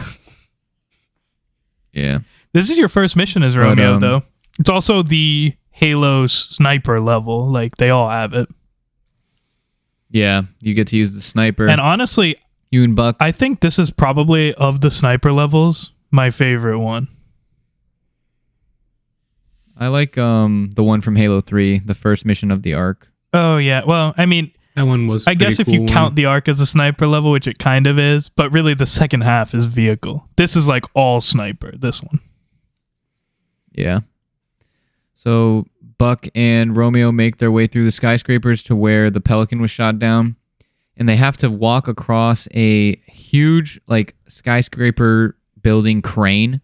Yeah. This is your first mission as Romeo, though. It's also the Halo sniper level. Like, they all have it. Yeah, you get to use the sniper. And honestly, you and Buck, I think this is probably, of the sniper levels, my favorite one. I like the one from Halo 3, the first mission of the Ark. Oh, yeah. Well, I mean, that one was I guess if you count the Ark as a sniper level, which it kind of is, but really the second half is vehicle. This is like all sniper, this one. Yeah. So Buck and Romeo make their way through the skyscrapers to where the Pelican was shot down, and they have to walk across a huge like skyscraper building crane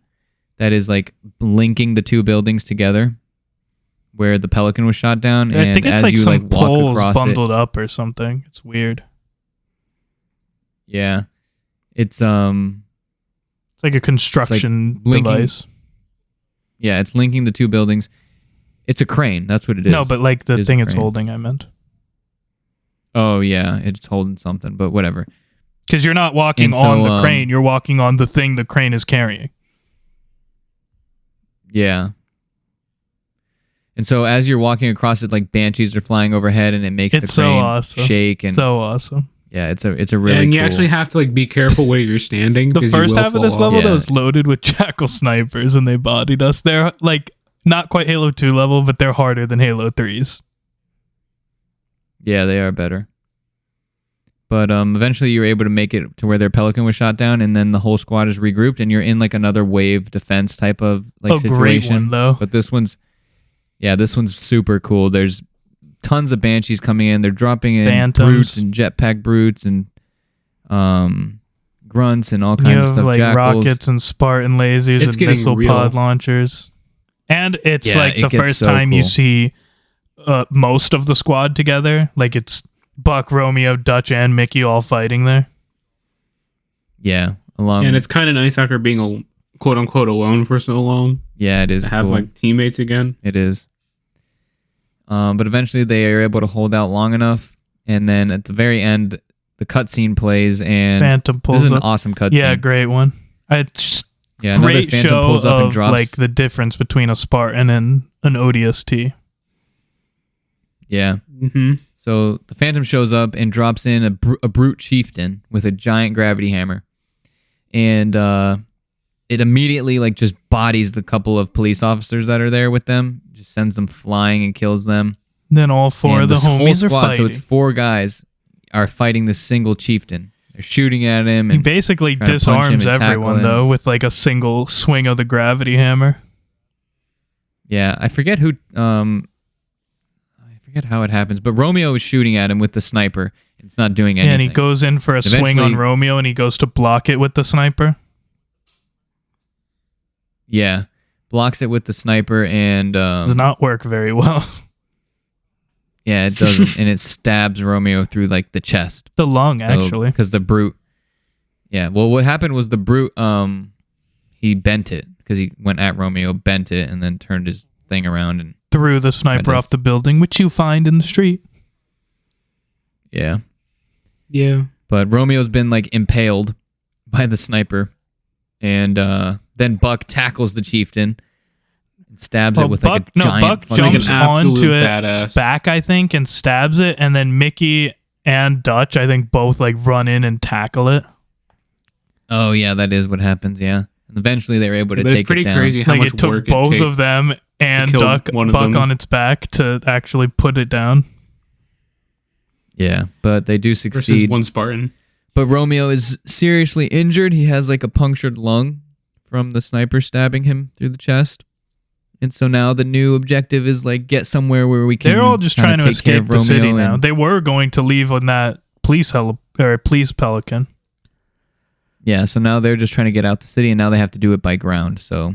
that is like linking the two buildings together where the Pelican was shot down. Yeah, and I think it's as like you some like walk poles across bundled up or something. It's weird. Yeah. It's like a construction device. Yeah, it's linking the two buildings. It's a crane. That's what it is. No, but like the thing it's holding, I meant. Oh, yeah. It's holding something, but whatever. Because you're not walking on the crane. You're walking on the thing the crane is carrying. Yeah. And so as you're walking across it, like banshees are flying overhead, and it makes the crane shake. And so awesome. Yeah, it's a really and you cool. actually have to like be careful where you're standing. The first half of this level was loaded with jackal snipers, and they bodied us. They're like not quite Halo 2 level, but they're harder than Halo 3's. Yeah, they are better. But eventually you're able to make it to where their Pelican was shot down, and then the whole squad is regrouped, and you're in like another wave defense type of like situation. Great one, though. But this one's super cool. There's tons of banshees coming in. They're dropping in Phantoms. brutes and jetpack brutes and grunts and all kinds of stuff. Like jackals. rockets and Spartan lasers and missile pod launchers. And it's like the first time you see most of the squad together. Like it's Buck, Romeo, Dutch, and Mickey all fighting there. Yeah. And it's kind of nice after being quote unquote alone for so long. Yeah, it is. To have like teammates again. It is. But eventually they are able to hold out long enough, and then at the very end, the cutscene plays, and Phantom pulls this is an up. awesome cutscene. Yeah, great one. It's great Phantom show pulls up of and drops. like the difference between a Spartan and an ODST. Yeah. Mm-hmm. So the Phantom shows up and drops in a brute chieftain with a giant gravity hammer, and it immediately like just bodies the couple of police officers that are there with them. Just sends them flying and kills them. Then all four of the homies are fighting. So it's 4 guys are fighting this single chieftain. They're shooting at him. And he basically disarms everyone though with like a single swing of the gravity hammer. Yeah, I forget who. I forget how it happens, but Romeo is shooting at him with the sniper. It's not doing anything. Yeah, and he goes in for a swing on Romeo, and he goes to block it with the sniper. Yeah, blocks it with the sniper, and does not work very well. Yeah, it doesn't, and it stabs Romeo through like the chest, the lung, actually, because the brute. Yeah, well, what happened was the brute, he bent it because he went at Romeo, bent it, and then turned his thing around and threw the sniper off the building, which you find in the street. Yeah. Yeah. But Romeo's been like impaled by the sniper, and then Buck tackles the chieftain and stabs it with like a giant. Buck jumps onto badass. its back, I think, and stabs it, and then Mickey and Dutch, I think, both like run in and tackle it. Oh yeah, that is what happens. Yeah, and eventually they were able to take it down. It's pretty crazy how much it took work both of them and Buck on its back to actually put it down. Yeah, but they do succeed. Versus one Spartan. But Romeo is seriously injured. He has like a punctured lung from the sniper stabbing him through the chest. And so now the new objective is like get somewhere where we can. They're all just trying to escape the city now. They were going to leave on that police Pelican. Yeah, so now they're just trying to get out the city, and now they have to do it by ground. So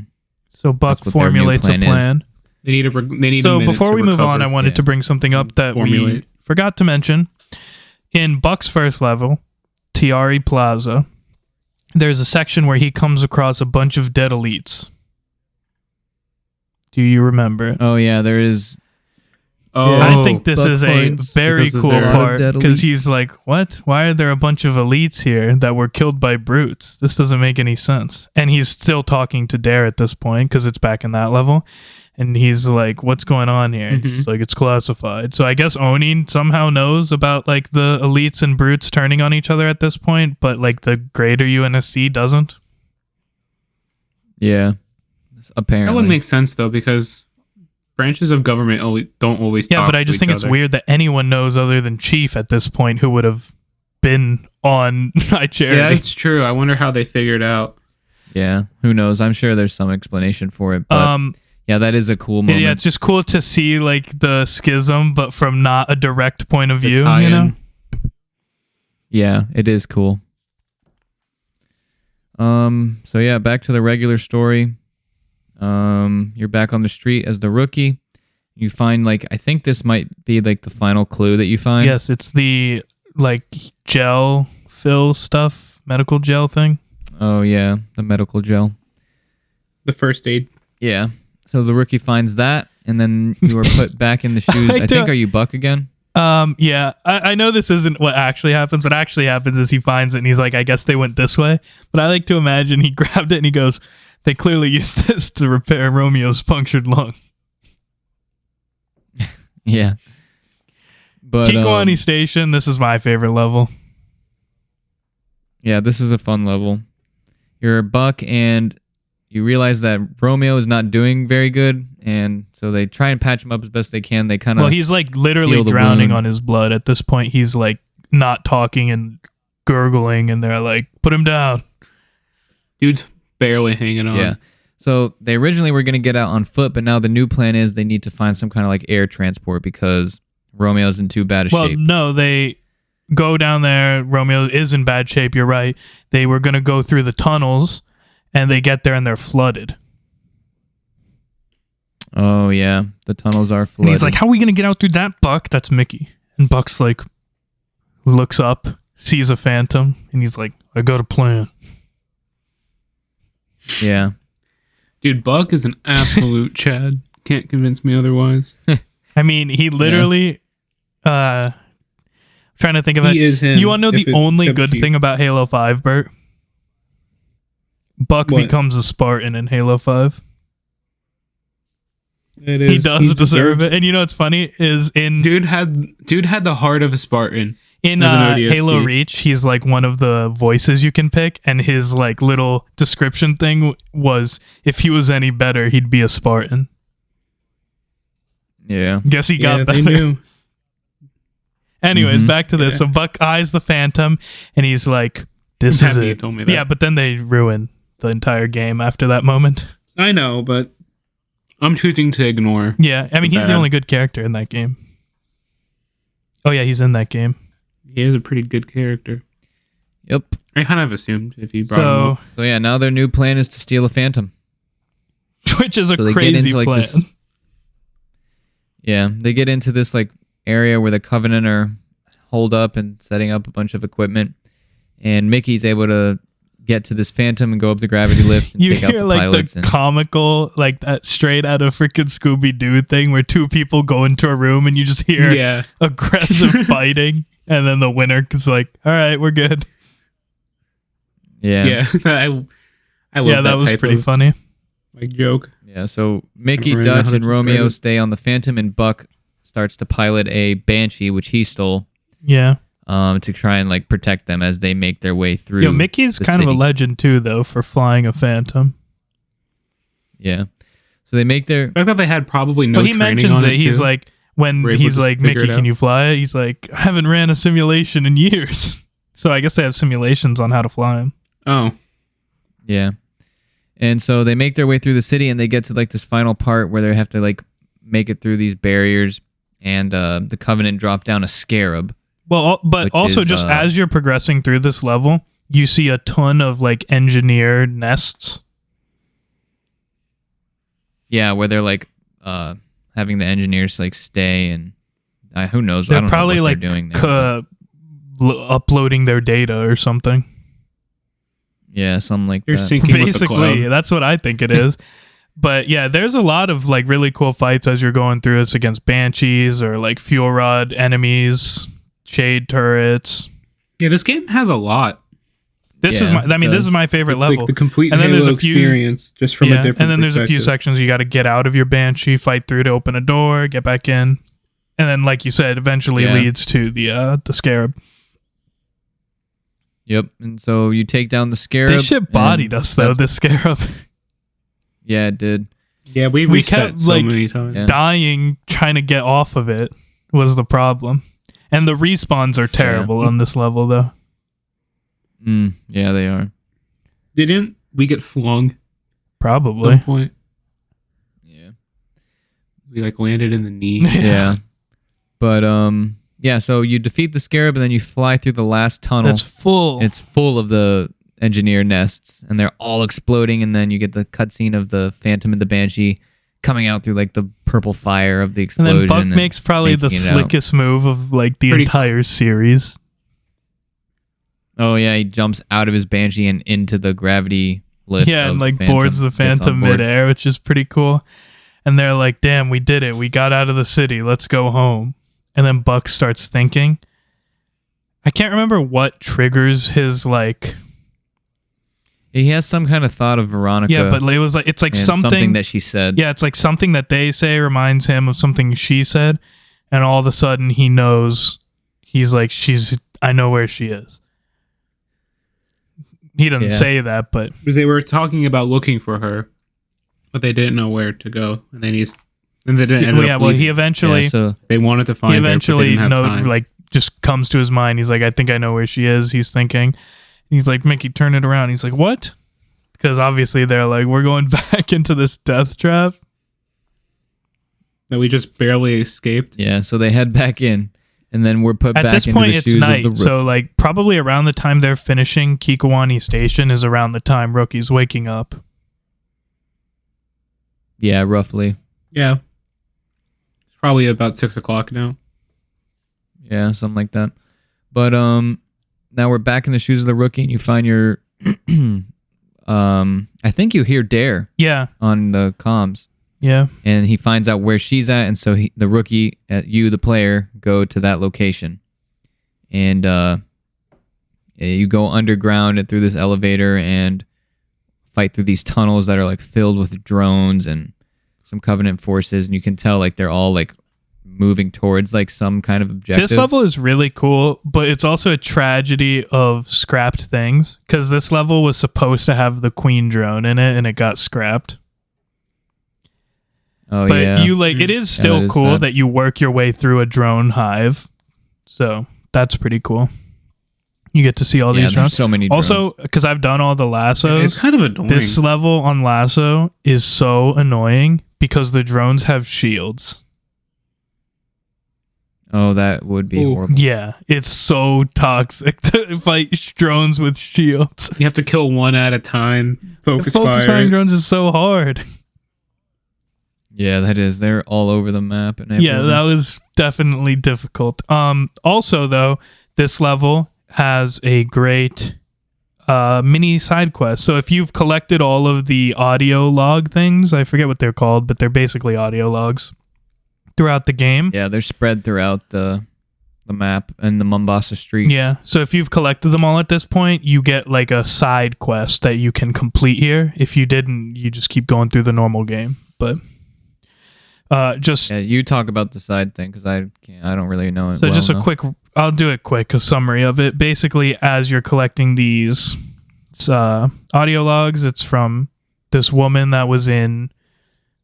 Buck formulates a plan. They need. So before we move on, I wanted to bring something up that we forgot to mention. In Buck's first level, Tiari Plaza, there's a section where he comes across a bunch of dead elites. Do you remember it? Oh yeah, there is. Oh, I think this is a very cool part because he's like, what? Why are there a bunch of elites here that were killed by brutes? This doesn't make any sense. And he's still talking to Dare at this point because it's back in that level. And he's like, what's going on here? Mm-hmm. He's like, it's classified. So I guess Oni somehow knows about like the elites and brutes turning on each other at this point, but like the greater UNSC doesn't. Yeah, apparently. That wouldn't make sense though, because branches of government don't always talk. Yeah, but I just think it's weird that anyone knows other than Chief at this point who would have been on Night Charity. Yeah, it's true. I wonder how they figured out. Yeah, who knows? I'm sure there's some explanation for it. But yeah, that is a cool moment. Yeah, it's just cool to see like the schism, but from not a direct point of view, you know? Yeah, it is cool. So yeah, back to the regular story. You're back on the street as the rookie. You find like, I think this might be like the final clue that you find. Yes, it's the like gel fill stuff, medical gel thing. Oh yeah, the medical gel. The first aid. Yeah. So the rookie finds that, and then you are put back in the shoes. I think, are you Buck again? Yeah, I know this isn't what actually happens. What actually happens is he finds it, and he's like, I guess they went this way. But I like to imagine he grabbed it, and he goes, they clearly used this to repair Romeo's punctured lung. Yeah. But Kikwani Station, this is my favorite level. Yeah, this is a fun level. You're a Buck, and you realize that Romeo is not doing very good, and so they try and patch him up as best they can. They kind of he's like literally drowning on his blood at this point. He's like not talking and gurgling, and they're like, put him down. Dude's barely hanging on. Yeah. So they originally were going to get out on foot, but now the new plan is they need to find some kind of like air transport because Romeo's in too bad a Well, shape. no, they go down there. Romeo is in bad shape. You're right. They were going to go through the tunnels, and they get there and they're flooded. Oh yeah, the tunnels are flooded. And he's like, "How are we going to get out through that, Buck?" That's Mickey. And Buck's like, looks up, sees a phantom, and he's like, "I got a plan." Yeah. Dude, Buck is an absolute Chad. Can't convince me otherwise. I mean, he literally trying to think of it. He is him. You want to know the only good thing about Halo 5, Bert? Buck becomes a Spartan in Halo 5. It is. He does deserve it. And you know what's funny is dude had the heart of a Spartan. In Halo Reach, he's like one of the voices you can pick, and his like little description thing was, if he was any better, he'd be a Spartan. Yeah. Guess he got better. They knew. Anyways, back to this. Yeah. So Buck eyes the Phantom, and he's like, "This is it." You told me that. Yeah, but then they ruin the entire game after that moment. I know, but I'm choosing to ignore. Yeah, I mean, he's the only good character in that game. Oh yeah, he's in that game. He is a pretty good character. Yep. I kind of assumed if he brought him up. So yeah, now their new plan is to steal a Phantom. Which is a crazy plan. They get into this like area where the Covenant are holed up and setting up a bunch of equipment, and Mickey's able to get to this Phantom and go up the gravity lift and take out the pilots. You hear like the comical, like that straight out of freaking Scooby-Doo thing where two people go into a room and you just hear aggressive fighting, and then the winner is like, "All right, we're good." Yeah. I love that was pretty funny. Like joke. Yeah, so Mickey, Dutch, and Romeo stay on the Phantom, and Buck starts to pilot a Banshee, which he stole. Yeah. To try and like protect them as they make their way through. Yo, Mickey's kind of a legend too, though, for flying a Phantom. Yeah. So they make their. I thought they had probably no training on it. He mentions it. He's like, when he's like, "Mickey, can you fly it?" He's like, "I haven't ran a simulation in years." So I guess they have simulations on how to fly him. Oh. Yeah. And so they make their way through the city, and they get to like this final part where they have to like make it through these barriers, and the Covenant drop down a Scarab. Well, but also just as you're progressing through this level, you see a ton of like engineer nests. Yeah, where they're like having the engineers like stay, and who knows? They're I don't probably know what like they're doing there, uploading their data or something. Yeah, something like You're that. syncing Basically, with the cloud. That's what I think it is. But yeah, there's a lot of like really cool fights as you're going through. It's against Banshees or like fuel rod enemies, shade turrets. Yeah, this game has a lot. This is my favorite level. Like the complete and then Halo there's a few, experience just from a different and then there's a few sections you got to get out of your Banshee, fight through to open a door, get back in. And then, like you said, eventually leads to the Scarab. Yep, and so you take down the Scarab. This shit bodied us, though, this Scarab. Yeah, it did. Yeah, we reset kept, so like, many times. Yeah. Dying trying to get off of it was the problem. And the respawns are terrible on this level, though. Yeah, they are. Didn't we get flung? Probably. At some point. Yeah. We like landed in the knee. Yeah. But yeah, so you defeat the Scarab and then you fly through the last tunnel. It's full. It's full of the engineer nests, and they're all exploding, and then you get the cutscene of the Phantom and the Banshee coming out through like the purple fire of the explosion. And then Buck makes probably the slickest move of like the entire series. Oh yeah, he jumps out of his Banshee and into the gravity lift. Yeah, and like boards the Phantom midair, which is pretty cool. And they're like, "Damn, we did it. We got out of the city. Let's go home." And then Buck starts thinking. I can't remember what triggers his like. He has some kind of thought of Veronica. Yeah, but it was like it's like something that she said. Yeah, it's like something that they say reminds him of something she said, and all of a sudden he knows. He's like, I know where she is. He doesn't say that, but because they were talking about looking for her, but they didn't know where to go, and then they didn't. He eventually. Yeah, so they wanted to find her. He eventually like just comes to his mind. He's like, I think I know where she is. He's thinking. He's like, Mickey, turn it around. He's like, what? Because obviously they're like, we're going back into this death trap. that we just barely escaped. Yeah, so they head back in, and then we're put At back this into point, the it's shoes night, of the so like probably around the time they're finishing Kikawani Station is around the time Rookie's waking up. Yeah, roughly. Yeah. It's probably about 6 o'clock now. Yeah, something like that. But now we're back in the shoes of the rookie, and you find your I think you hear Dare on the comms. Yeah. And he finds out where she's at, and so the rookie, you, the player, go to that location. And you go underground and through this elevator and fight through these tunnels that are like filled with drones and some Covenant forces, and you can tell like they're all like moving towards like some kind of objective. This level is really cool, but it's also a tragedy of scrapped things, because this level was supposed to have the Queen drone in it and it got scrapped. Oh, but yeah. you like it is still cool that you work your way through a drone hive. So that's pretty cool. You get to see all these drones. So many drones. Also, because I've done all the lassos, it's kind of annoying. This level on lasso is so annoying because the drones have shields. Oh, that would be horrible. Yeah, it's so toxic to fight drones with shields. You have to kill one at a time. Focus firing drones is so hard. Yeah, that is. They're all over the map. And yeah, that was definitely difficult. Also, though, this level has a great mini side quest. So if you've collected all of the audio log things, I forget what they're called, but they're basically audio logs throughout the game. Yeah, they're spread throughout the map and the Mombasa streets. Yeah, so if you've collected them all at this point, you get like a side quest that you can complete here. If you didn't, you just keep going through the normal game. But you talk about the side thing because I don't really know it. So just a quick, I'll do it quick, a summary of it. Basically, as you're collecting these audio logs, it's from this woman that was in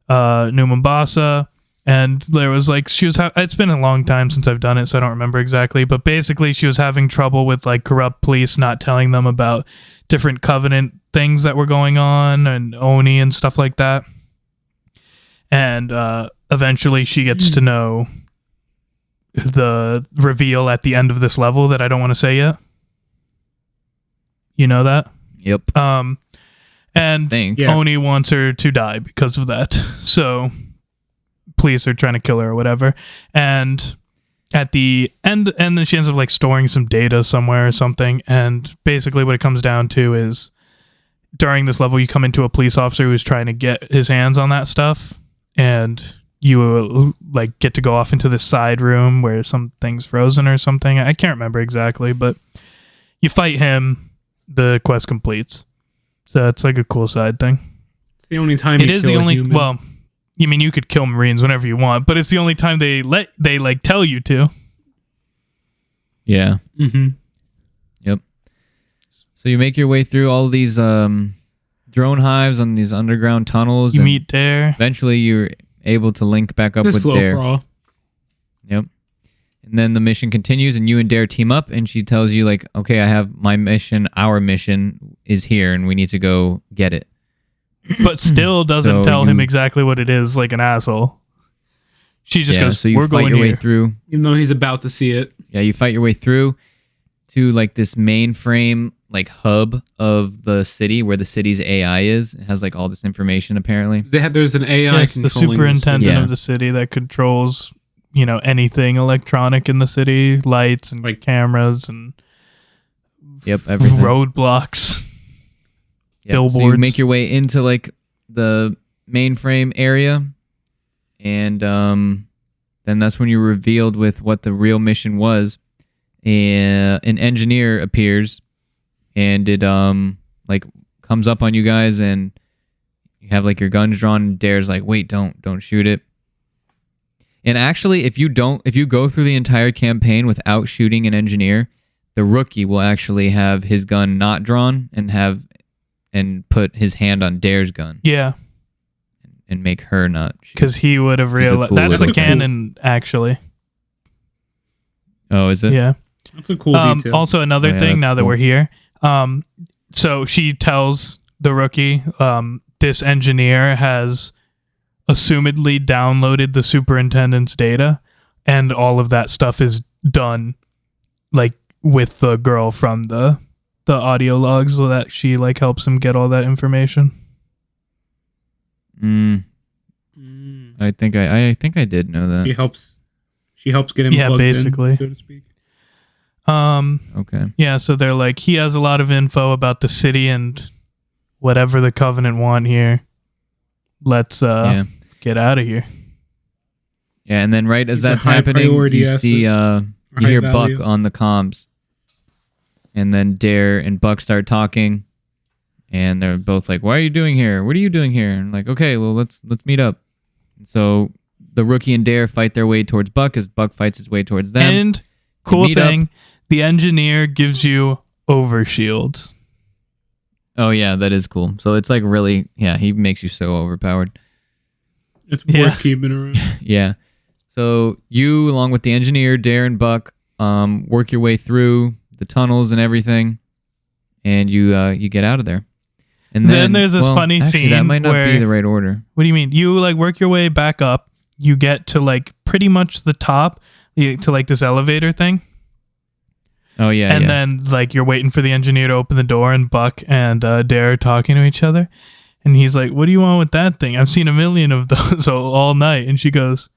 New Mombasa. And there was like, it's been a long time since I've done it, so I don't remember exactly. But basically, she was having trouble with like corrupt police not telling them about different Covenant things that were going on and Oni and stuff like that. And eventually, she gets to know the reveal at the end of this level that I don't want to say yet. You know that? Yep. And Oni wants her to die because of that. So police are trying to kill her or whatever, and at the end, and then she ends up like storing some data somewhere or something. And basically what it comes down to is during this level you come into a police officer who's trying to get his hands on that stuff, and you like get to go off into this side room where something's frozen or something. I can't remember exactly, but you fight him, the quest completes. So it's like a cool side thing. It's the only time it is the only human. Well, you mean you could kill Marines whenever you want, but it's the only time they like tell you to. Yeah. Mm-hmm. Yep. So you make your way through all of these drone hives on these underground tunnels. You meet Dare. Eventually, you're able to link back up with Dare. Yep. And then the mission continues, and you and Dare team up, and she tells you like, "Okay, I have my mission. Our mission is here, and we need to go get it." But still doesn't tell him exactly what it is, like an asshole. She just goes, so you we're fight going your here. way through. Even though he's about to see it. Yeah, you fight your way through to like this mainframe like hub of the city where the city's AI is. It has like all this information apparently. There's an AI it's the superintendent of the city that controls, anything electronic in the city, lights and like cameras and everything. Roadblocks. Billboards. So you make your way into like the mainframe area, and then that's when you're revealed with what the real mission was. An engineer appears, and it like comes up on you guys, and you have like your guns drawn. And Dare's like, "Wait, don't shoot it." And actually, if you go through the entire campaign without shooting an engineer, the rookie will actually have his gun not drawn and put his hand on Dare's gun. Yeah. And make her not shoot. Because he would have realized. That's the canon, actually. Oh, is it? Yeah. That's a cool detail. Also, another thing, now that we're here. So she tells the rookie, this engineer has assumedly downloaded the superintendent's data, and all of that stuff is done like with the girl from the audio logs, so that she like helps him get all that information. I think I did know that. She helps get him plugged basically in, so to speak. Okay. Yeah, so they're like, he has a lot of info about the city and whatever the Covenant want here. Let's get out of here. Yeah, and then right as that's happening, you see you hear Buck on the comms. And then Dare and Buck start talking, and they're both like, "Why are you doing here? What are you doing here?" And like, "Okay, well, let's meet up." And so the Rookie and Dare fight their way towards Buck as Buck fights his way towards them. And cool thing, the engineer gives you overshields. Oh yeah, that is cool. So it's like really, he makes you so overpowered. It's worth keeping around. Yeah. So you, along with the engineer, Dare and Buck, work your way through the tunnels and everything, and you get out of there. And then there's this funny scene that might not be the right order. What do you mean? You like work your way back up. You get to like pretty much the top, to like this elevator thing. Oh yeah. And then like you're waiting for the engineer to open the door, and Buck and Dare are talking to each other, and he's like, "What do you want with that thing? I've seen a million of those all night." And she goes,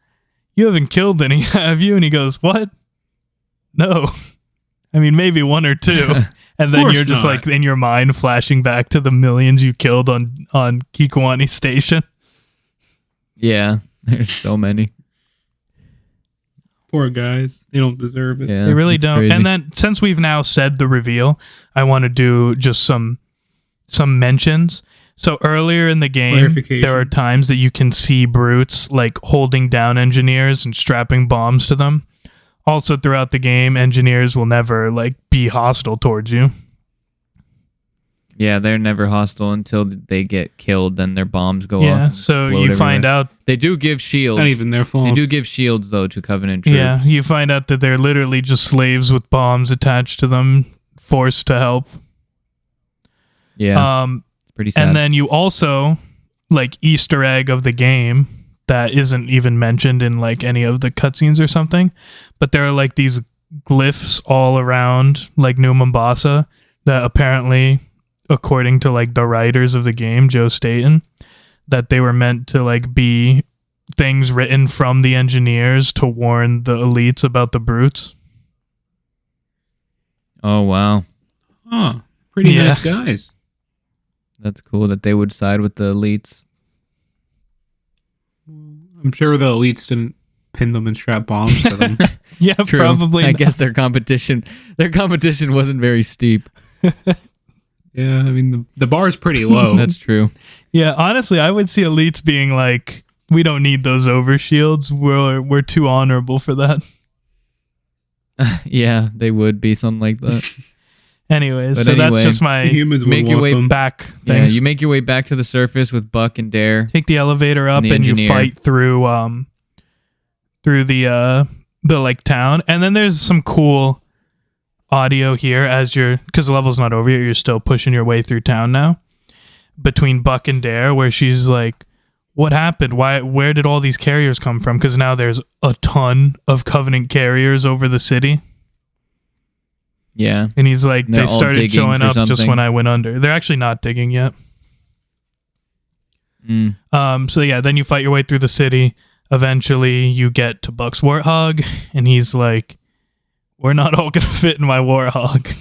"You haven't killed any, have you?" And he goes, "What? No. I mean, maybe one or two." And then you're just like in your mind flashing back to the millions you killed on Kikuani Station. Yeah, there's so many. Poor guys. They don't deserve it. Yeah, they really don't. Crazy. And then since we've now said the reveal, I want to do just some mentions. So earlier in the game, there are times that you can see brutes like holding down engineers and strapping bombs to them. Also, throughout the game, engineers will never like be hostile towards you. Yeah, they're never hostile until they get killed. Then their bombs go off. Yeah, so you find out they do give shields. Not even their fault. They do give shields though to Covenant troops. Yeah, you find out that they're literally just slaves with bombs attached to them, forced to help. Yeah, it's pretty sad. And then you also like Easter egg of the game that isn't even mentioned in like any of the cutscenes or something, but there are like these glyphs all around like New Mombasa that apparently, according to like the writers of the game, Joe Staten, that they were meant to like be things written from the engineers to warn the elites about the brutes. Oh wow. Oh, pretty nice guys. That's cool that they would side with the elites. I'm sure the elites didn't pin them and strap bombs to them. Yeah, True. probably. I guess their competition wasn't very steep. Yeah, I mean the bar is pretty low. That's true. Yeah, honestly, I would see elites being like, "We don't need those overshields. We're too honorable for that." Yeah, they would be something like that. Anyways, so that's just my humans make your way back. Yeah, you make your way back to the surface with Buck and Dare. Take the elevator up and you fight through the like town, and then there's some cool audio here as because the level's not over yet. You're still pushing your way through town now between Buck and Dare, where she's like, "What happened? Where did all these carriers come from?" Because now there's a ton of Covenant carriers over the city. Yeah. And he's like, they started showing up just when I went under. They're actually not digging yet. So yeah, then you fight your way through the city. Eventually you get to Buck's Warthog, and he's like, "We're not all gonna fit in my Warthog."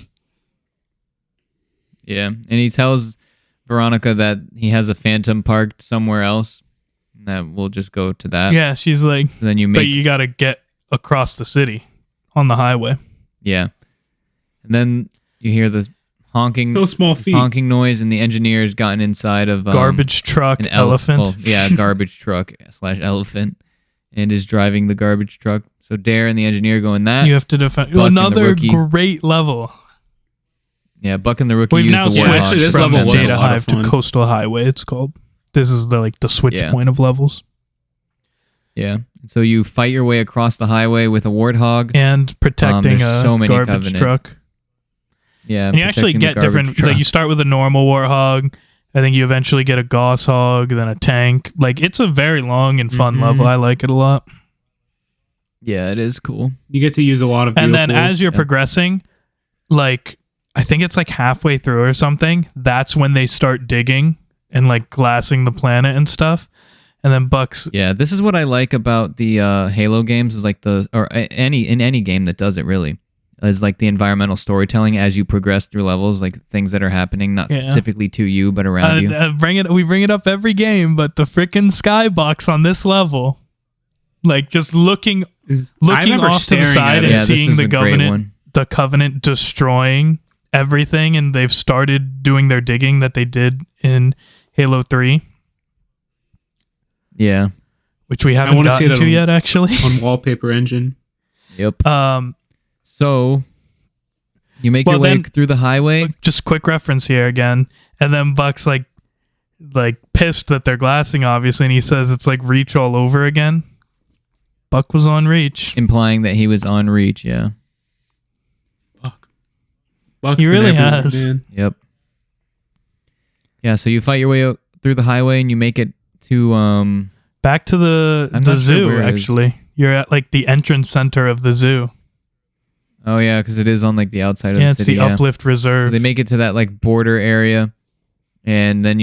Yeah. And he tells Veronica that he has a Phantom parked somewhere else. And that we'll just go to that. Yeah, she's like, so then but you gotta get across the city on the highway. Yeah. And then you hear the honking noise, and the engineer's gotten inside of garbage truck an elephant. Well, yeah, garbage truck / elephant, and is driving the garbage truck. So Dare and the engineer go in that. You have to defend another great level. Yeah, Buck and the Rookie We've use now the Warthog. switched from Data Hive to Coastal Highway. It's called. This is the switch point of levels. Yeah. So you fight your way across the highway with a Warthog and protecting a garbage Covenant truck. Yeah, and you actually get different. Like you start with a normal Warthog, I think you eventually get a Gauss Hog, then a tank. Like, it's a very long and fun level. I like it a lot. Yeah, it is cool. You get to use a lot of vehicles. And then as you're progressing, like, I think it's like halfway through or something, that's when they start digging and like glassing the planet and stuff. And then Bucks. Yeah, this is what I like about the Halo games is like any game that does it really is like the environmental storytelling as you progress through levels, like things that are happening not specifically to you but around you. We bring it up every game, but the freaking skybox on this level, like just looking off to the side and seeing the Covenant destroying everything, and they've started doing their digging that they did in Halo 3. Yeah. Which we haven't gotten to yet, actually. On Wallpaper Engine. Yep. So, you make your way through the highway. Just quick reference here again. And then Buck's like pissed that they're glassing, obviously, and he says it's like Reach all over again. Buck was on Reach. Implying that he was on Reach, yeah. Buck's he really has. Man. Yep. Yeah, so you fight your way through the highway and you make it to back to the zoo, actually. You're at like the entrance center of the zoo. Oh yeah, because it is on like the outside of the city. It's the Uplift Reserve. So they make it to that like border area, and then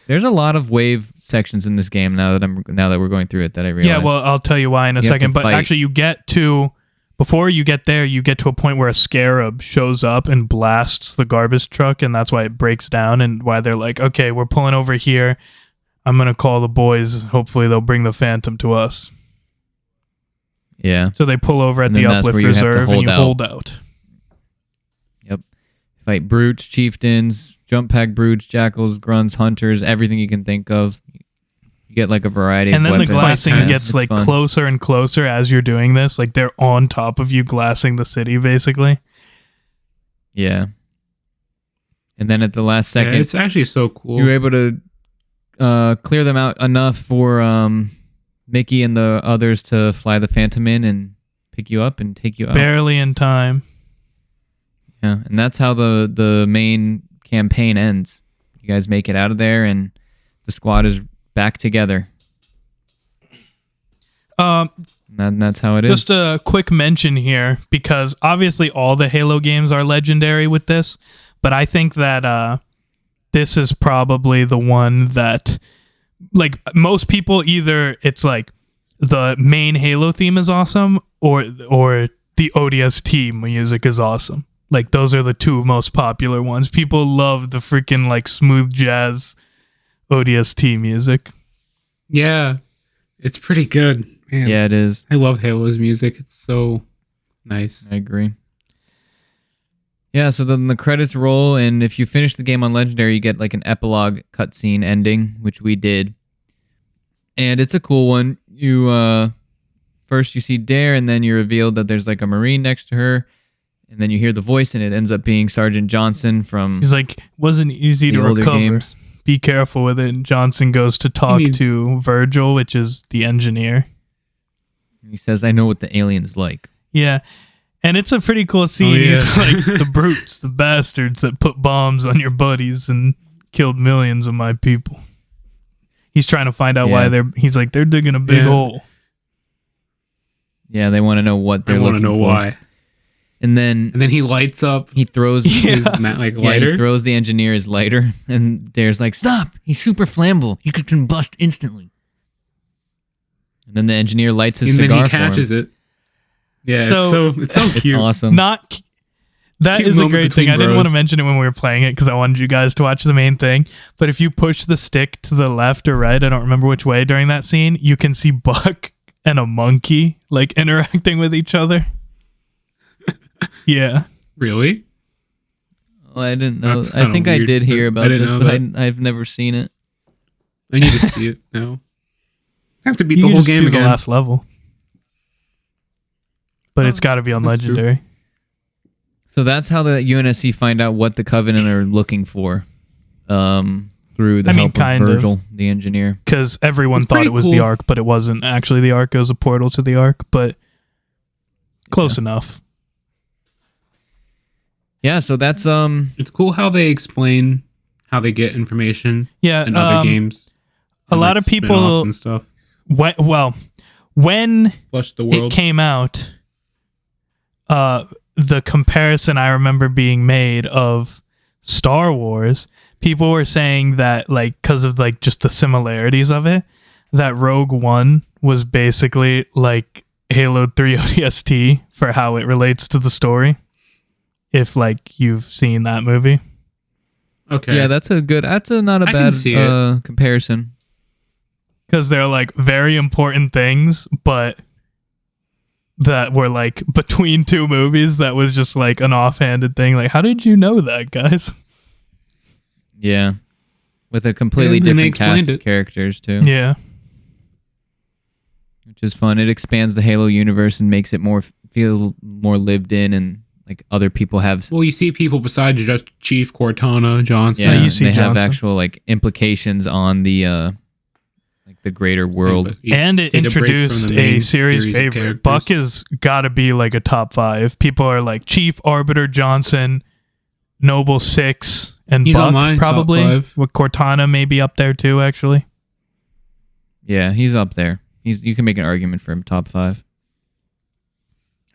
there's a lot of wave sections in this game now that we're going through it that I realize. Yeah, well, I'll tell you why in a second. But actually, before you get there, you get to a point where a scarab shows up and blasts the garbage truck, and that's why it breaks down, and why they're like, okay, we're pulling over here. I'm going to call the boys. Hopefully they'll bring the Phantom to us. Yeah. So they pull over at the Uplift Reserve and you hold out. Yep. Fight brutes, chieftains, jump pack brutes, jackals, grunts, hunters, everything you can think of. You get like a variety of weapons. And then the glassing gets like closer and closer as you're doing this. Like they're on top of you glassing the city, basically. Yeah. And then at the last second... Yeah, it's actually so cool. You're able to clear them out enough for Mickey and the others to fly the Phantom in and pick you up and take you out. Barely in time. Yeah, and that's how the main campaign ends. You guys make it out of there, and the squad is back together. That's how it is. Just a quick mention here, because obviously all the Halo games are legendary with this, but I think that this is probably the one that, like, most people, either it's like the main Halo theme is awesome or the ODST music is awesome. Like, those are the two most popular ones. People love the freaking like smooth jazz ODST music. Yeah, it's pretty good. Man, yeah, it is. I love Halo's music. It's so nice. I agree. Yeah, so then the credits roll, and if you finish the game on Legendary, you get like an epilogue cutscene ending, which we did. And it's a cool one. You first you see Dare, and then you're revealed that there's like a Marine next to her, and then you hear the voice, and it ends up being Sergeant Johnson from... He's like, wasn't easy to recover. Games. Be careful with it. And Johnson goes to talk to Virgil, which is the engineer. He says, I know what the alien's like. Yeah. And it's a pretty cool scene. Yeah. He's like, the brutes, the bastards that put bombs on your buddies and killed millions of my people. He's trying to find out why he's like, they're digging a big hole. Yeah, they want to know what they're looking for. They want to know why. And then he lights up. He throws his lighter. Yeah, he throws the engineer his lighter, and Dare's like, stop! He's super flammable. He could combust instantly. And then the engineer lights his cigar for him. And then he catches it. Yeah, it's so cute. It's awesome. That is a great thing. I didn't want to mention it when we were playing it because I wanted you guys to watch the main thing. But if you push the stick to the left or right, I don't remember which way during that scene, you can see Buck and a monkey like interacting with each other. Yeah. Really? Well, I didn't know. I think weird. I did hear about this, but I've never seen it. I need to see it now. I have to beat the whole game again. The last level. But it's got to be on Legendary. True. So that's how the UNSC find out what the Covenant are looking for through the help of Virgil, the engineer. Because everyone thought it was the Ark, but it wasn't actually the Ark. It was a portal to the Ark, but close enough. Yeah, so that's... It's cool how they explain how they get information. Yeah, in other games. A lot of people and stuff. When Flush the world. it came out, the comparison I remember being made of Star Wars, people were saying that, like, because of like just the similarities of it, that Rogue One was basically like Halo 3 ODST for how it relates to the story. If like you've seen that movie. Okay. Yeah, that's not a bad comparison. Because they're like very important things, but that were like between two movies that was just like an offhanded thing. Like, how did you know that, guys? Yeah. With a completely different cast of characters, too. Yeah. Which is fun. It expands the Halo universe and makes it feel more lived in, and like other people have. Well, you see people besides just Chief Cortana, Johnson. Yeah, you see they have actual like implications on the like the greater world. And it introduced a series favorite. Buck has got to be like a top 5. People are like Chief, Arbiter, Johnson, Noble 6, and he's Buck on my probably. Top 5. With Cortana maybe up there too, actually. Yeah, he's up there. You can make an argument for him top 5.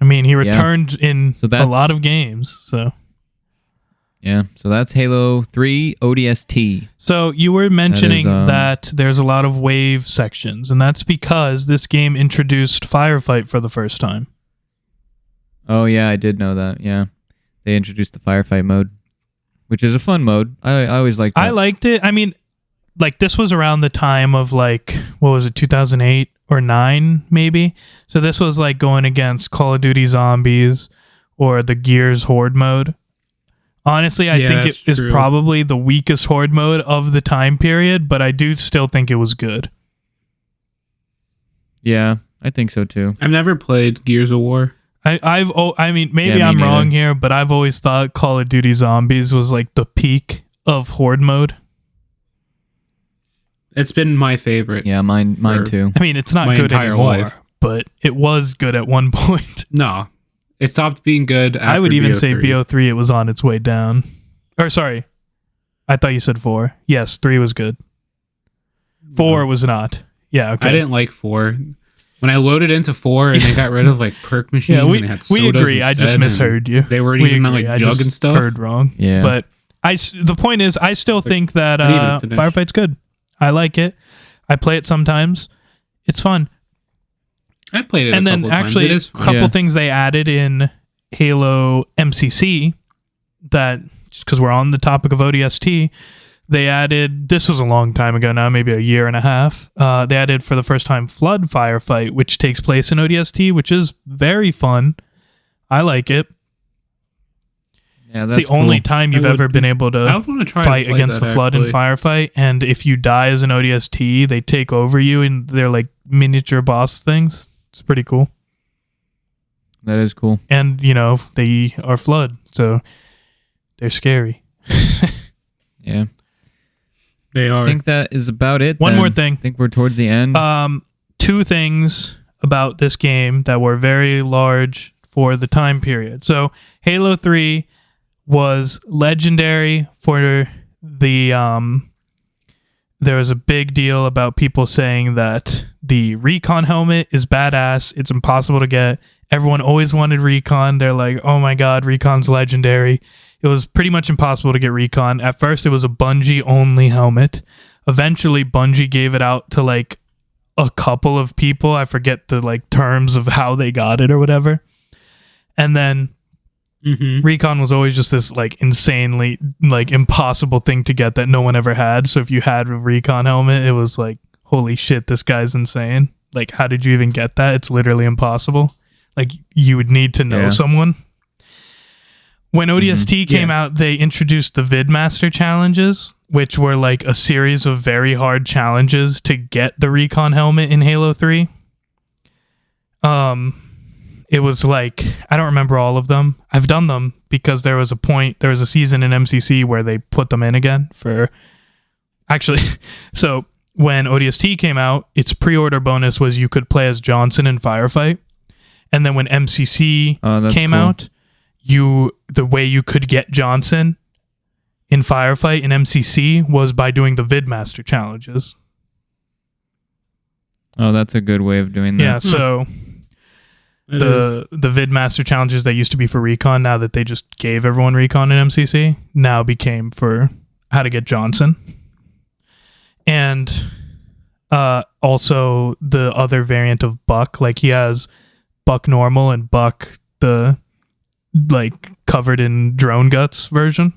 I mean, he returned in a lot of games, so. Yeah, so that's Halo 3 ODST. So you were mentioning that there's a lot of wave sections, and that's because this game introduced Firefight for the first time. Oh yeah, I did know that. Yeah, they introduced the Firefight mode, which is a fun mode. I always liked it. I liked it. I mean, like this was around the time of like, what was it, 2008 or 9 maybe? So this was like going against Call of Duty Zombies or the Gears Horde mode. Honestly, I think it is probably the weakest Horde mode of the time period, but I do still think it was good. Yeah, I think so too. I've never played Gears of War. I mean, maybe I'm wrong here, but I've always thought Call of Duty Zombies was like the peak of Horde mode. It's been my favorite. Yeah, mine too. I mean, it's not good anymore, but it was good at one point. No. It stopped being good after I would even BO3. say BO3, it was on its way down. Or, sorry. I thought you said 4. Yes, 3 was good. 4 was not. Yeah, okay. I didn't like 4. When I loaded into 4 and they got rid of like perk machines and they had sodas we agree. Instead, I just misheard you. They were even on like jug and stuff. Heard wrong. Yeah. But the point is, I still think that Firefight's good. I like it. I play it sometimes. It's fun. I played it and a then couple actually times. a couple things they added in Halo MCC that, just because we're on the topic of ODST, they added, this was a long time ago now, maybe a year and a half, they added for the first time Flood Firefight, which takes place in ODST, which is very fun. I like it. Yeah, that's the only time you've ever been able to fight against the Flood and Firefight, and if you die as an ODST, they take over you and they're like miniature boss things. It's pretty cool. That is cool. And, you know, they are Flood, so they're scary. Yeah. They are. I think that is about it. One more thing. I think we're towards the end. 2 things about this game that were very large for the time period. So, Halo 3 was legendary for the there was a big deal about people saying that the recon helmet is badass, it's impossible to get. Everyone always wanted recon. They're like, oh my god, recon's legendary. It was pretty much impossible to get recon. At first it was a Bungie only helmet. Eventually Bungie gave it out to like a couple of people. I forget the like terms of how they got it or whatever. And then recon was always just this like insanely like impossible thing to get that no one ever had. So if you had a recon helmet, it was like, holy shit, this guy's insane. Like, how did you even get that? It's literally impossible. Like, you would need to know someone. When ODST came out, they introduced the Vidmaster challenges, which were like a series of very hard challenges to get the recon helmet in Halo 3. It was like, I don't remember all of them. I've done them because there was a season in MCC where they put them in again for... Actually, so when ODST came out, its pre-order bonus was you could play as Johnson in Firefight. And then when MCC came out, the way you could get Johnson in Firefight and MCC was by doing the VidMaster challenges. Oh, that's a good way of doing that. Yeah, so the VidMaster challenges that used to be for Recon, now that they just gave everyone Recon and MCC, now became for how to get Johnson. And also the other variant of Buck, like he has Buck normal and Buck the like covered in drone guts version.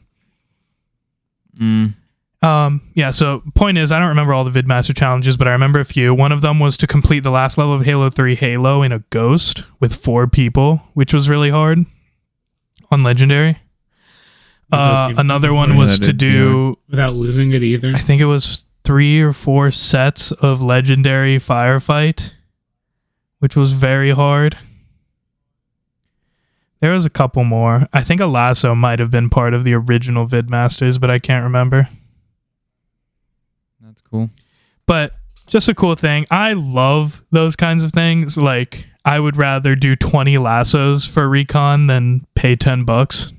Yeah, so point is, I don't remember all the VidMaster challenges, but I remember a few. One of them was to complete the last level of Halo 3 Halo in a Ghost with 4 people, which was really hard on Legendary. Another one was to do... Without losing it either. I think it was 3 or 4 sets of Legendary Firefight, which was very hard. There was a couple more. I think a lasso might have been part of the original VidMasters, but I can't remember. That's cool. But just a cool thing. I love those kinds of things. Like, I would rather do 20 lassos for Recon than pay $10.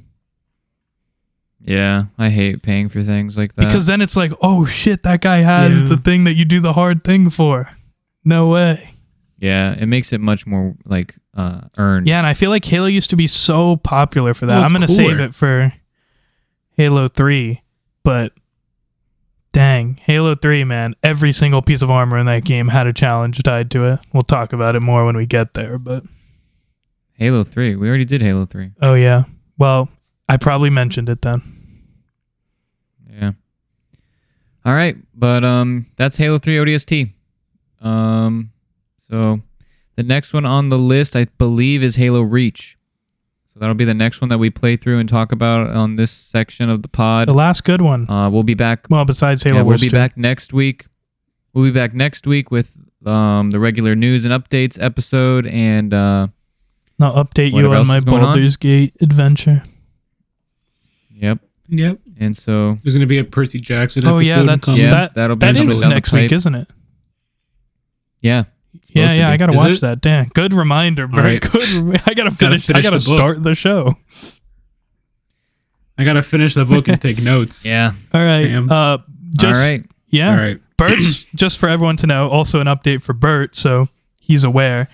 Yeah, I hate paying for things like that. Because then it's like, oh shit, that guy has the thing that you do the hard thing for. No way. Yeah, it makes it much more like earned. Yeah, and I feel like Halo used to be so popular for that. I'm going to save it for Halo 3, but dang, Halo 3, man, every single piece of armor in that game had a challenge tied to it. We'll talk about it more when we get there, but... Halo 3, we already did Halo 3. Oh, yeah. Well, I probably mentioned it then. Yeah. All right, but that's Halo 3 ODST. So the next one on the list, I believe, is Halo Reach. So that'll be the next one that we play through and talk about on this section of the pod. The last good one. We'll be back. Well, besides Halo, we'll be back next week. We'll be back next week with the regular news and updates episode, and I'll update you on my Baldur's Gate adventure. Yep. And so there's going to be a Percy Jackson episode. Oh yeah, that'll be next week, isn't it? Yeah. Yeah, I gotta watch that. Damn, good reminder, Bert. Right. I gotta finish. I gotta start the show. I gotta finish the book and take notes. Yeah. All right. All right. Yeah. All right. Bert's, just for everyone to know, also an update for Bert, so he's aware.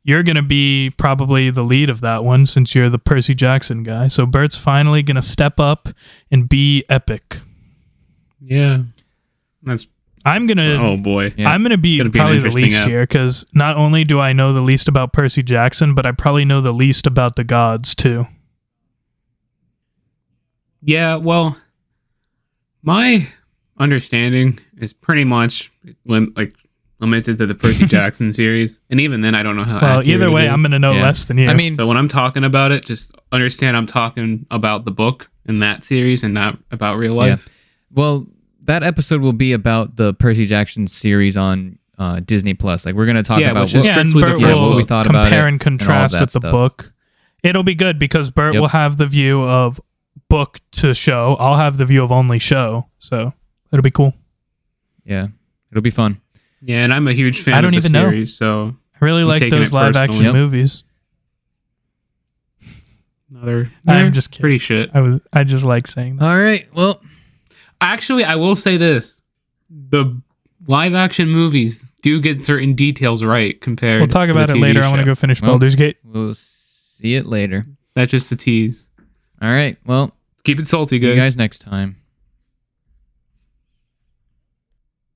You're gonna be probably the lead of that one since you're the Percy Jackson guy. So Bert's finally gonna step up and be epic. Yeah. I'm gonna. Oh boy! Yeah. I'm gonna be probably the least here because not only do I know the least about Percy Jackson, but I probably know the least about the gods too. Yeah, well, my understanding is pretty much limited to the Percy Jackson series, and even then, I don't know how. Well, either way, I'm gonna know less than you. I mean, so when I'm talking about it, just understand I'm talking about the book in that series and not about real life. Yeah. Well. That episode will be about the Percy Jackson series on Disney Plus. Like, we're going to talk about what we thought about it. Compare and contrast with the book. It'll be good because Bert will have the view of book to show. I'll have the view of only show. So it'll be cool. Yeah, it'll be fun. Yeah, and I'm a huge fan of the series. So I really like those live action movies. I'm just kidding. Pretty shit. I just like saying that. All right. Well, actually, I will say this. The live action movies do get certain details right compared to we'll talk about it later. I want to go finish Baldur's Gate. We'll see it later. That's just a tease. All right. Well, keep it salty, guys. See you guys next time.